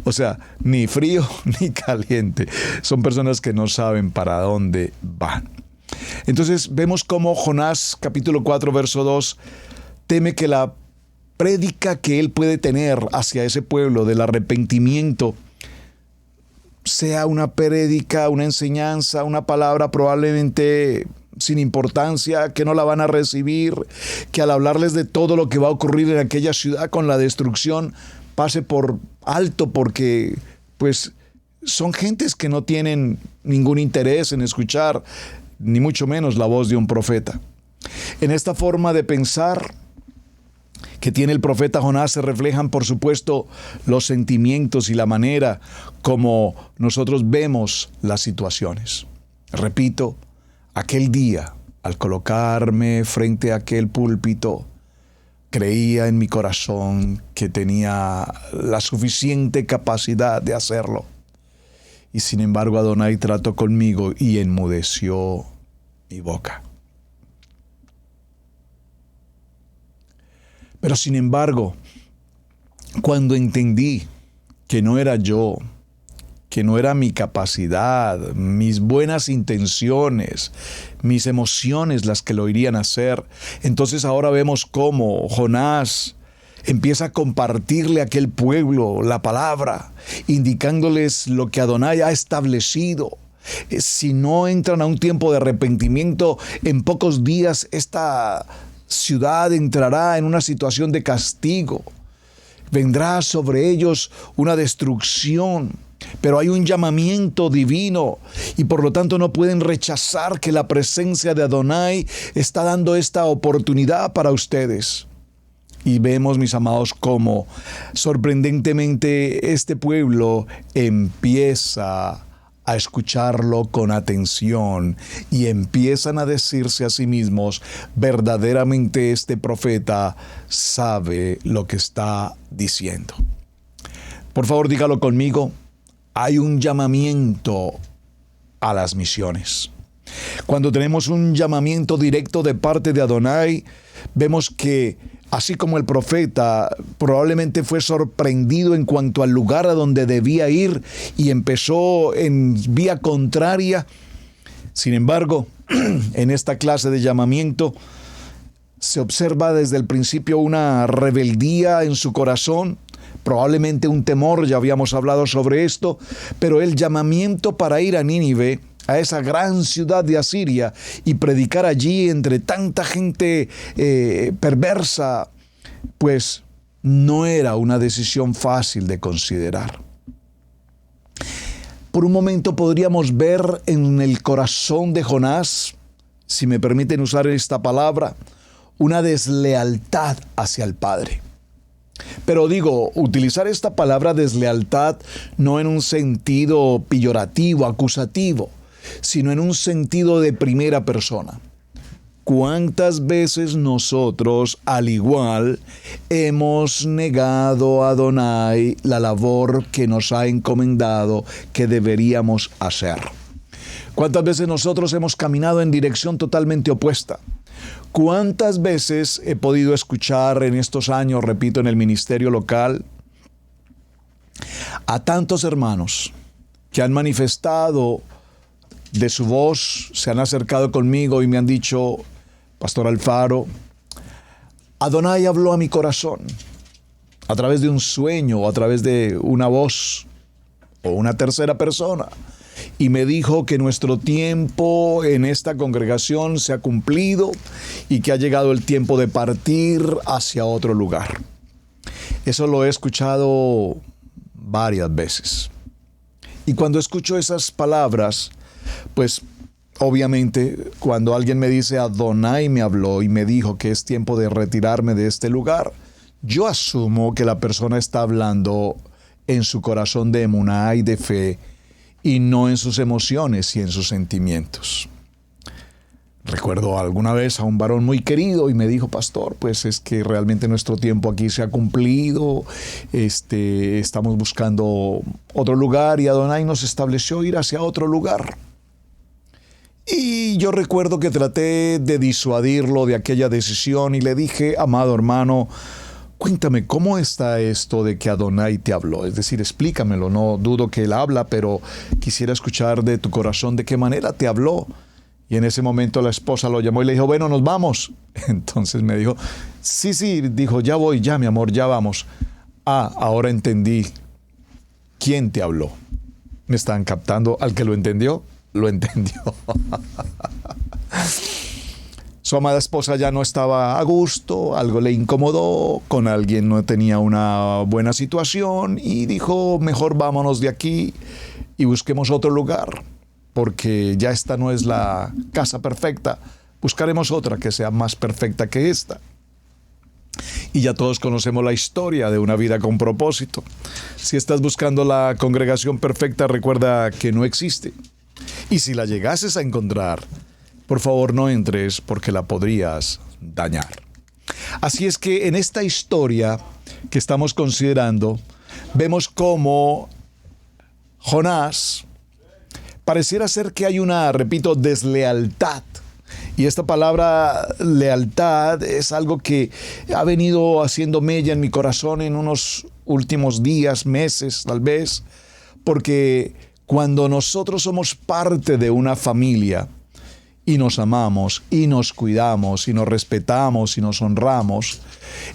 O sea, ni frío ni caliente. Son personas que no saben para dónde van. Entonces vemos cómo Jonás, capítulo 4, verso 2, teme que la prédica que él puede tener hacia ese pueblo del arrepentimiento sea una prédica, una enseñanza, una palabra probablemente sin importancia, que no la van a recibir, que al hablarles de todo lo que va a ocurrir en aquella ciudad con la destrucción, pase por alto porque pues son gentes que no tienen ningún interés en escuchar, ni mucho menos la voz de un profeta. En esta forma de pensar que tiene el profeta Jonás se reflejan, por supuesto, los sentimientos y la manera como nosotros vemos las situaciones. Repito, aquel día, al colocarme frente a aquel púlpito, creía en mi corazón que tenía la suficiente capacidad de hacerlo. Y sin embargo, Adonai trató conmigo y enmudeció mi boca. Pero sin embargo, cuando entendí que no era yo que no era mi capacidad, mis buenas intenciones, mis emociones las que lo irían a hacer. Entonces ahora vemos cómo Jonás empieza a compartirle a aquel pueblo la palabra, indicándoles lo que Adonai ha establecido. Si no entran a un tiempo de arrepentimiento, en pocos días esta ciudad entrará en una situación de castigo. Vendrá sobre ellos una destrucción. Pero hay un llamamiento divino y por lo tanto no pueden rechazar que la presencia de Adonai está dando esta oportunidad para ustedes. Y vemos, mis amados, cómo sorprendentemente este pueblo empieza a escucharlo con atención y empiezan a decirse a sí mismos, verdaderamente este profeta sabe lo que está diciendo. Por favor, dígalo conmigo. Hay un llamamiento a las misiones. Cuando tenemos un llamamiento directo de parte de Adonai, vemos que así como el profeta probablemente fue sorprendido en cuanto al lugar a donde debía ir y empezó en vía contraria, sin embargo, en esta clase de llamamiento se observa desde el principio una rebeldía en su corazón, probablemente un temor, ya habíamos hablado sobre esto, pero el llamamiento para ir a Nínive, a esa gran ciudad de Asiria, y predicar allí entre tanta gente perversa, pues no era una decisión fácil de considerar. Por un momento podríamos ver en el corazón de Jonás, si me permiten usar esta palabra, una deslealtad hacia el Padre. Pero digo, utilizar esta palabra deslealtad no en un sentido peyorativo, acusativo, sino en un sentido de primera persona. ¿Cuántas veces nosotros, al igual, hemos negado a Adonai la labor que nos ha encomendado que deberíamos hacer? ¿Cuántas veces nosotros hemos caminado en dirección totalmente opuesta? ¿Cuántas veces he podido escuchar en estos años, repito, en el ministerio local, a tantos hermanos que han manifestado de su voz, se han acercado conmigo y me han dicho, Pastor Alfaro, Adonai habló a mi corazón a través de un sueño o a través de una voz o una tercera persona y me dijo que nuestro tiempo en esta congregación se ha cumplido y que ha llegado el tiempo de partir hacia otro lugar. Eso lo he escuchado varias veces. Y cuando escucho esas palabras, pues obviamente cuando alguien me dice Adonai me habló y me dijo que es tiempo de retirarme de este lugar, yo asumo que la persona está hablando en su corazón de emuná y de fe y no en sus emociones y en sus sentimientos. Recuerdo alguna vez a un varón muy querido y me dijo, pastor, pues es que realmente nuestro tiempo aquí se ha cumplido, estamos buscando otro lugar y Adonai nos estableció ir hacia otro lugar. Y yo recuerdo que traté de disuadirlo de aquella decisión y le dije, amado hermano, cuéntame, ¿cómo está esto de que Adonai te habló? Es decir, explícamelo, no dudo que él habla, pero quisiera escuchar de tu corazón de qué manera te habló. Y en ese momento la esposa lo llamó y le dijo, bueno, nos vamos. Entonces me dijo, sí, dijo, ya voy, ya mi amor, ya vamos. Ahora entendí quién te habló. ¿Me están captando? Al que lo entendió, lo entendió. Su amada esposa ya no estaba a gusto, algo le incomodó, con alguien no tenía una buena situación y dijo, mejor vámonos de aquí y busquemos otro lugar, porque ya esta no es la casa perfecta, buscaremos otra que sea más perfecta que esta. Y ya todos conocemos la historia de una vida con propósito. Si estás buscando la congregación perfecta, recuerda que no existe. Y si la llegases a encontrar, por favor no entres porque la podrías dañar. Así es que en esta historia que estamos considerando, vemos cómo Jonás pareciera ser que hay una, repito, deslealtad. Y esta palabra lealtad es algo que ha venido haciendo mella en mi corazón en unos últimos días, meses tal vez, Porque cuando nosotros somos parte de una familia y nos amamos y nos cuidamos y nos respetamos y nos honramos,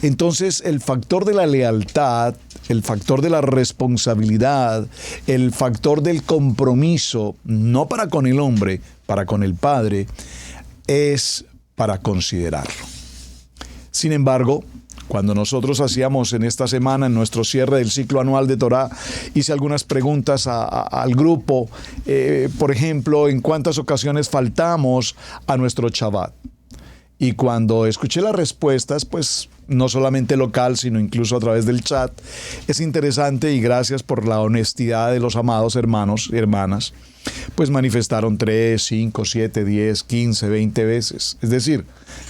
entonces el factor de la lealtad, el factor de la responsabilidad, el factor del compromiso, no para con el hombre, para con el Padre, es para considerarlo. Sin embargo, cuando nosotros hacíamos en esta semana, en nuestro cierre del ciclo anual de Torá, hice algunas preguntas al grupo, por ejemplo, en cuántas ocasiones faltamos a nuestro Shabbat. Y cuando escuché las respuestas, pues no solamente local, sino incluso a través del chat, es interesante y gracias por la honestidad de los amados hermanos y hermanas, pues manifestaron 3, 5, 7, 10, 15, 20 veces. Es decir,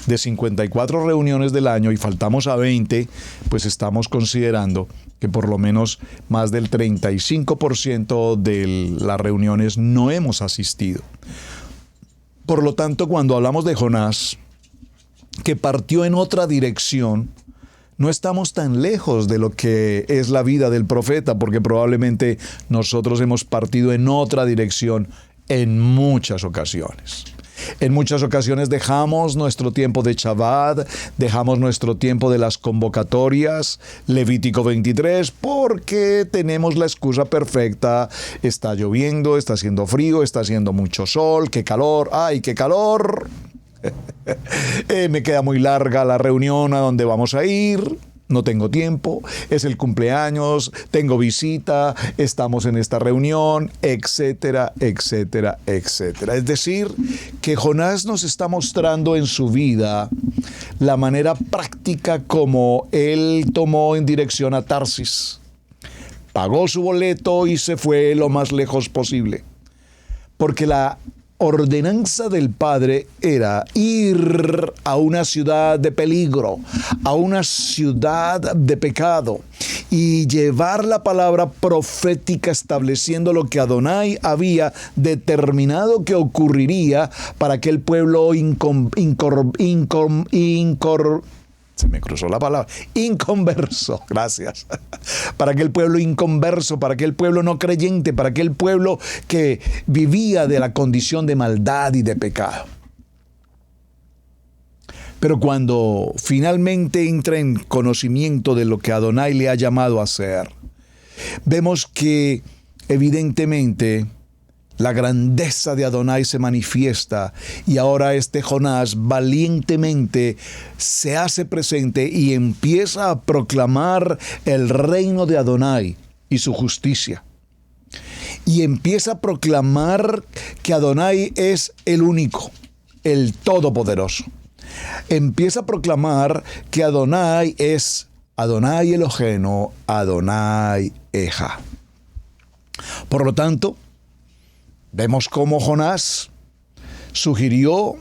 de 54 reuniones del año y faltamos a 20, pues estamos considerando que por lo menos más del 35% de las reuniones no hemos asistido. Por lo tanto, cuando hablamos de Jonás, que partió en otra dirección, no estamos tan lejos de lo que es la vida del profeta, porque probablemente nosotros hemos partido en otra dirección en muchas ocasiones. En muchas ocasiones dejamos nuestro tiempo de Shabbat, dejamos nuestro tiempo de las convocatorias, Levítico 23, porque tenemos la excusa perfecta. Está lloviendo, está haciendo frío, está haciendo mucho sol, qué calor, ¡ay, qué calor! Me queda muy larga la reunión a donde vamos a ir, no tengo tiempo, es el cumpleaños, tengo visita, estamos en esta reunión, etcétera, etcétera, etcétera. Es decir, que Jonás nos está mostrando en su vida la manera práctica como él tomó en dirección a Tarsis. Pagó su boleto y se fue lo más lejos posible. Porque la ordenanza del Padre era ir a una ciudad de peligro, a una ciudad de pecado y llevar la palabra profética estableciendo lo que Adonai había determinado que ocurriría para que el pueblo se me cruzó la palabra, inconverso, gracias, para aquel pueblo inconverso, para aquel pueblo no creyente, para aquel pueblo que vivía de la condición de maldad y de pecado. Pero cuando finalmente entra en conocimiento de lo que Adonai le ha llamado a hacer, vemos que evidentemente la grandeza de Adonai se manifiesta y ahora este Jonás valientemente se hace presente y empieza a proclamar el reino de Adonai y su justicia. Y empieza a proclamar que Adonai es el único, el todopoderoso. Empieza a proclamar que Adonai es Adonai Eloheinu, Adonai Eja. Por lo tanto, vemos cómo Jonás sugirió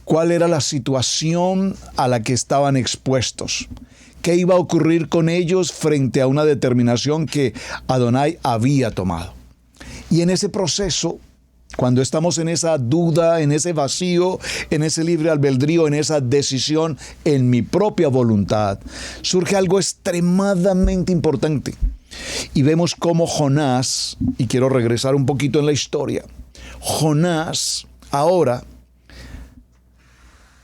cuál era la situación a la que estaban expuestos, qué iba a ocurrir con ellos frente a una determinación que Adonai había tomado. Y en ese proceso, cuando estamos en esa duda, en ese vacío, en ese libre albedrío, en esa decisión, en mi propia voluntad, surge algo extremadamente importante. Y vemos cómo Jonás, y quiero regresar un poquito en la historia, Jonás ahora,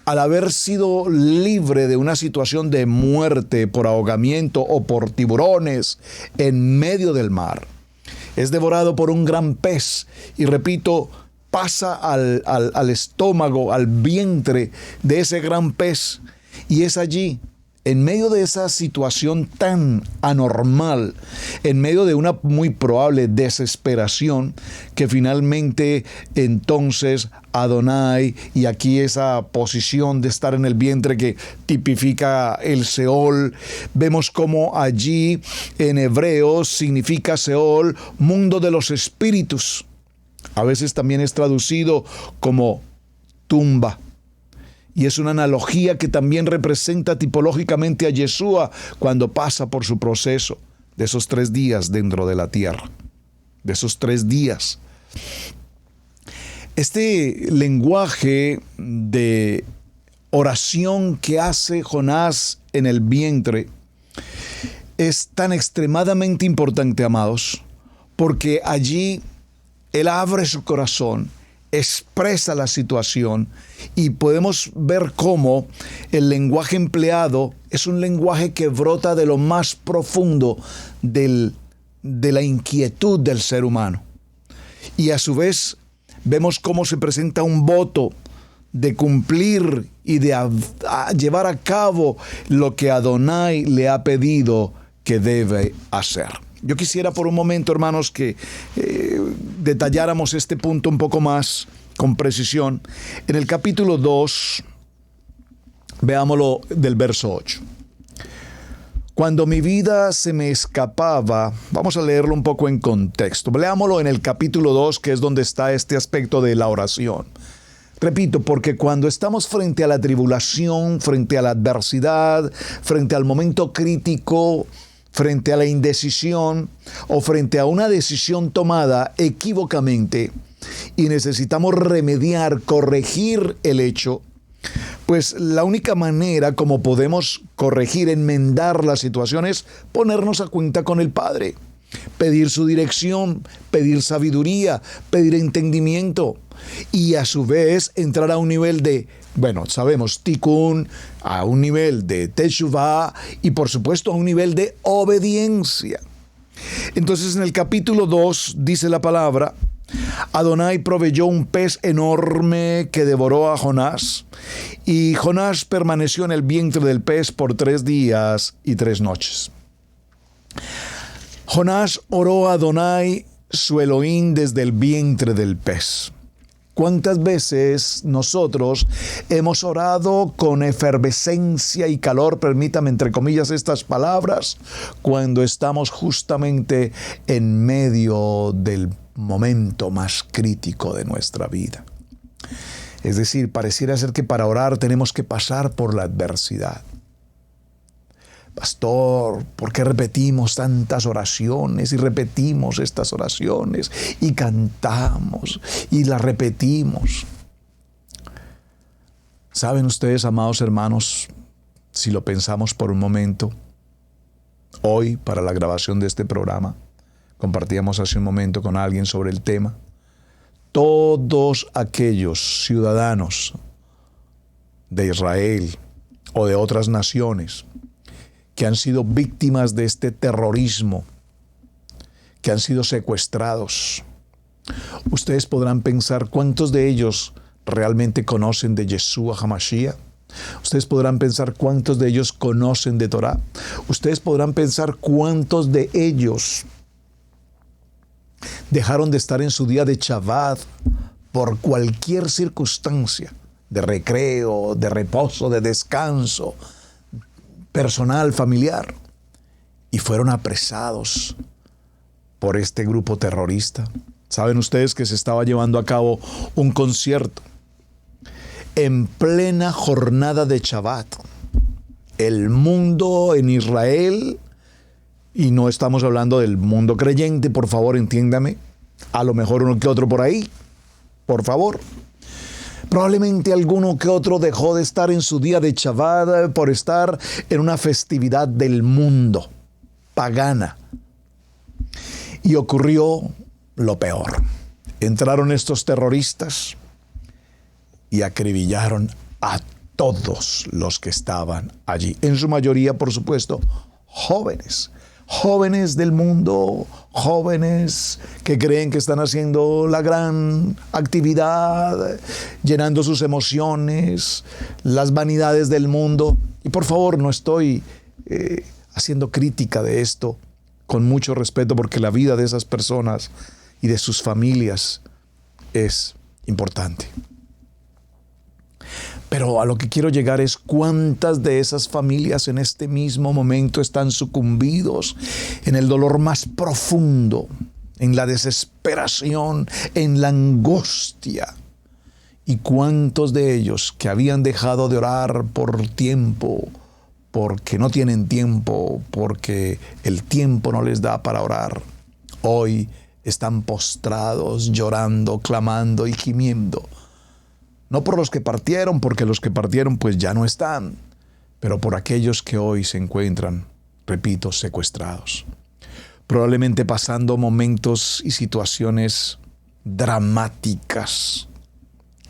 al haber sido libre de una situación de muerte por ahogamiento o por tiburones en medio del mar, es devorado por un gran pez y repito, pasa al estómago, al vientre de ese gran pez y es allí, en medio de esa situación tan anormal, en medio de una muy probable desesperación, que finalmente entonces Adonai, y aquí esa posición de estar en el vientre que tipifica el Seol, vemos como allí en hebreo significa Seol, mundo de los espíritus. A veces también es traducido como tumba. Y es una analogía que también representa tipológicamente a Yeshua cuando pasa por su proceso de esos 3 días dentro de la tierra. De esos 3 días. Este lenguaje de oración que hace Jonás en el vientre es tan extremadamente importante, amados, porque allí él abre su corazón, expresa la situación y podemos ver cómo el lenguaje empleado es un lenguaje que brota de lo más profundo de la inquietud del ser humano. Y a su vez vemos cómo se presenta un voto de cumplir y de llevar a cabo lo que Adonai le ha pedido que debe hacer. Yo quisiera por un momento, hermanos, que detalláramos este punto un poco más con precisión. En el capítulo 2, veámoslo del verso 8. Cuando mi vida se me escapaba, vamos a leerlo un poco en contexto. Leámoslo en el capítulo 2, que es donde está este aspecto de la oración. Repito, porque cuando estamos frente a la tribulación, frente a la adversidad, frente al momento crítico, frente a la indecisión o frente a una decisión tomada equívocamente y necesitamos remediar, corregir el hecho, pues la única manera como podemos corregir, enmendar la situación es ponernos a cuenta con el Padre, pedir su dirección, pedir sabiduría, pedir entendimiento y a su vez entrar a un nivel de, sabemos, tikkun, a un nivel de teshuvah y por supuesto a un nivel de obediencia. Entonces en el capítulo 2 dice la palabra: Adonai proveyó un pez enorme que devoró a Jonás, y Jonás permaneció en el vientre del pez por 3 días y 3 noches. Jonás oró a Adonai, su Elohim, desde el vientre del pez. ¿Cuántas veces nosotros hemos orado con efervescencia y calor, permítame entre comillas estas palabras, cuando estamos justamente en medio del momento más crítico de nuestra vida? Es decir, pareciera ser que para orar tenemos que pasar por la adversidad. Pastor, ¿por qué repetimos tantas oraciones y repetimos estas oraciones y cantamos y las repetimos? ¿Saben ustedes, amados hermanos, si lo pensamos por un momento, hoy para la grabación de este programa, compartíamos hace un momento con alguien sobre el tema, todos aquellos ciudadanos de Israel o de otras naciones que han sido víctimas de este terrorismo, que han sido secuestrados. Ustedes podrán pensar cuántos de ellos realmente conocen de Yeshua HaMashiach. Ustedes podrán pensar cuántos de ellos conocen de Torah. Ustedes podrán pensar cuántos de ellos dejaron de estar en su día de Shabbat por cualquier circunstancia, de recreo, de reposo, de descanso, personal, familiar, y fueron apresados por este grupo terrorista. Saben ustedes que se estaba llevando a cabo un concierto en plena jornada de Shabbat. El mundo en Israel, y no estamos hablando del mundo creyente, por favor entiéndame, a lo mejor uno que otro por ahí, por favor. Probablemente alguno que otro dejó de estar en su día de Shabbat por estar en una festividad del mundo, pagana. Y ocurrió lo peor. Entraron estos terroristas y acribillaron a todos los que estaban allí. En su mayoría, por supuesto, jóvenes. Jóvenes del mundo, jóvenes que creen que están haciendo la gran actividad, llenando sus emociones, las vanidades del mundo. Y por favor, no estoy haciendo crítica de esto, con mucho respeto, porque la vida de esas personas y de sus familias es importante. Pero a lo que quiero llegar es cuántas de esas familias en este mismo momento están sucumbidos en el dolor más profundo, en la desesperación, en la angustia. Y cuántos de ellos que habían dejado de orar por tiempo, porque no tienen tiempo, porque el tiempo no les da para orar, hoy están postrados, llorando, clamando y gimiendo. No por los que partieron, porque los que partieron pues ya no están, pero por aquellos que hoy se encuentran, repito, secuestrados. probablemente pasando momentos y situaciones dramáticas,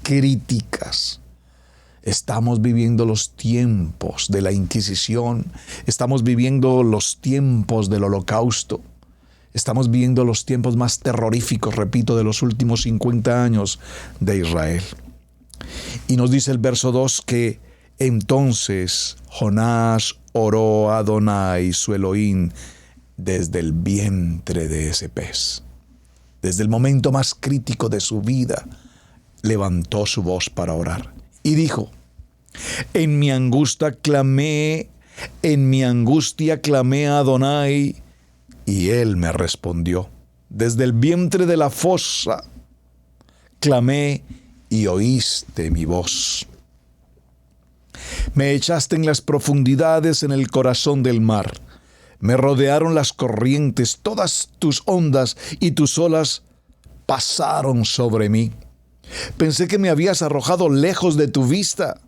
críticas. Estamos viviendo los tiempos de la Inquisición, estamos viviendo los tiempos del Holocausto, estamos viviendo los tiempos más terroríficos, repito, de los últimos 50 años de Israel. Y nos dice el verso 2 que entonces Jonás oró a Adonai, su Elohim, desde el vientre de ese pez. Desde el momento más crítico de su vida, levantó su voz para orar. Y dijo, en mi angustia clamé a Adonai, y él me respondió. Desde el vientre de la fosa clamé y oíste mi voz. Me echaste en las profundidades, en el corazón del mar. Me rodearon las corrientes, todas tus ondas y tus olas pasaron sobre mí. Pensé que me habías arrojado lejos de tu vista.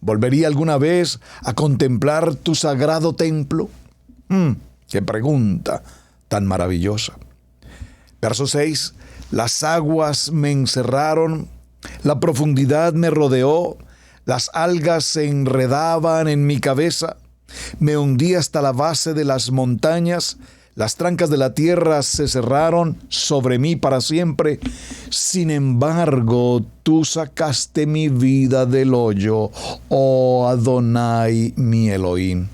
¿Volvería alguna vez a contemplar tu sagrado templo? ¡Qué pregunta tan maravillosa! Verso 6. Las aguas me encerraron, la profundidad me rodeó, las algas se enredaban en mi cabeza, me hundí hasta la base de las montañas, las trancas de la tierra se cerraron sobre mí para siempre. Sin embargo, tú sacaste mi vida del hoyo, oh Adonai, mi Elohim.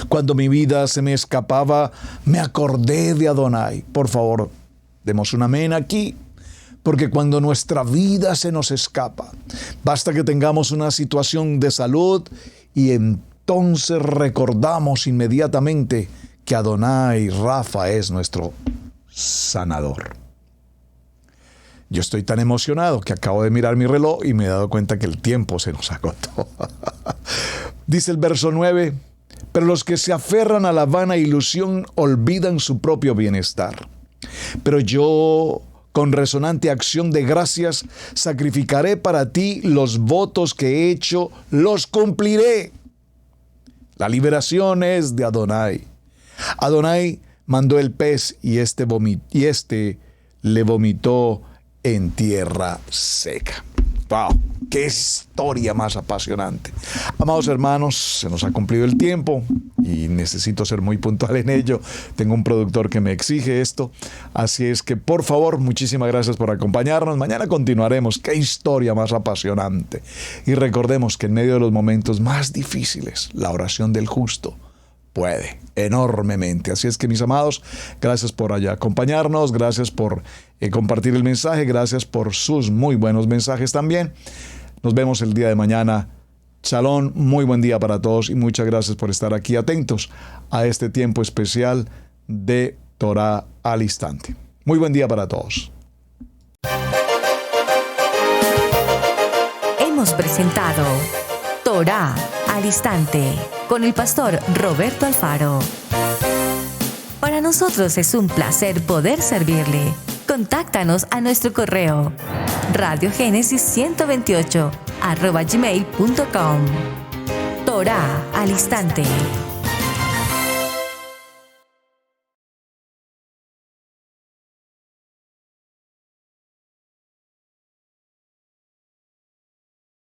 Cuando mi vida se me escapaba, me acordé de Adonai. Por favor, demos un amén aquí, porque cuando nuestra vida se nos escapa, basta que tengamos una situación de salud y entonces recordamos inmediatamente que Adonai Rafa es nuestro sanador. Yo estoy tan emocionado que acabo de mirar mi reloj y me he dado cuenta que el tiempo se nos agotó. Dice el verso 9, pero los que se aferran a la vana ilusión olvidan su propio bienestar. Pero yo, con resonante acción de gracias, sacrificaré para ti los votos que he hecho, los cumpliré. La liberación es de Adonai. Adonai mandó el pez y este le vomitó en tierra seca. ¡Wow! ¡Qué historia más apasionante! Amados hermanos, se nos ha cumplido el tiempo y necesito ser muy puntual en ello. Tengo un productor que me exige esto. Así es que, por favor, muchísimas gracias por acompañarnos. Mañana continuaremos. ¡Qué historia más apasionante! Y recordemos que en medio de los momentos más difíciles, la oración del justo puede enormemente. Así es que, mis amados, gracias por acompañarnos, gracias por compartir el mensaje, gracias por sus muy buenos mensajes también. Nos vemos el día de mañana. Shalom, muy buen día para todos y muchas gracias por estar aquí atentos a este tiempo especial de Torah al Instante. Muy buen día para todos. Hemos presentado Torah al Instante con el pastor Roberto Alfaro. Para nosotros es un placer poder servirle. Contáctanos a nuestro correo radiogenesis128@gmail.com. Torah al Instante.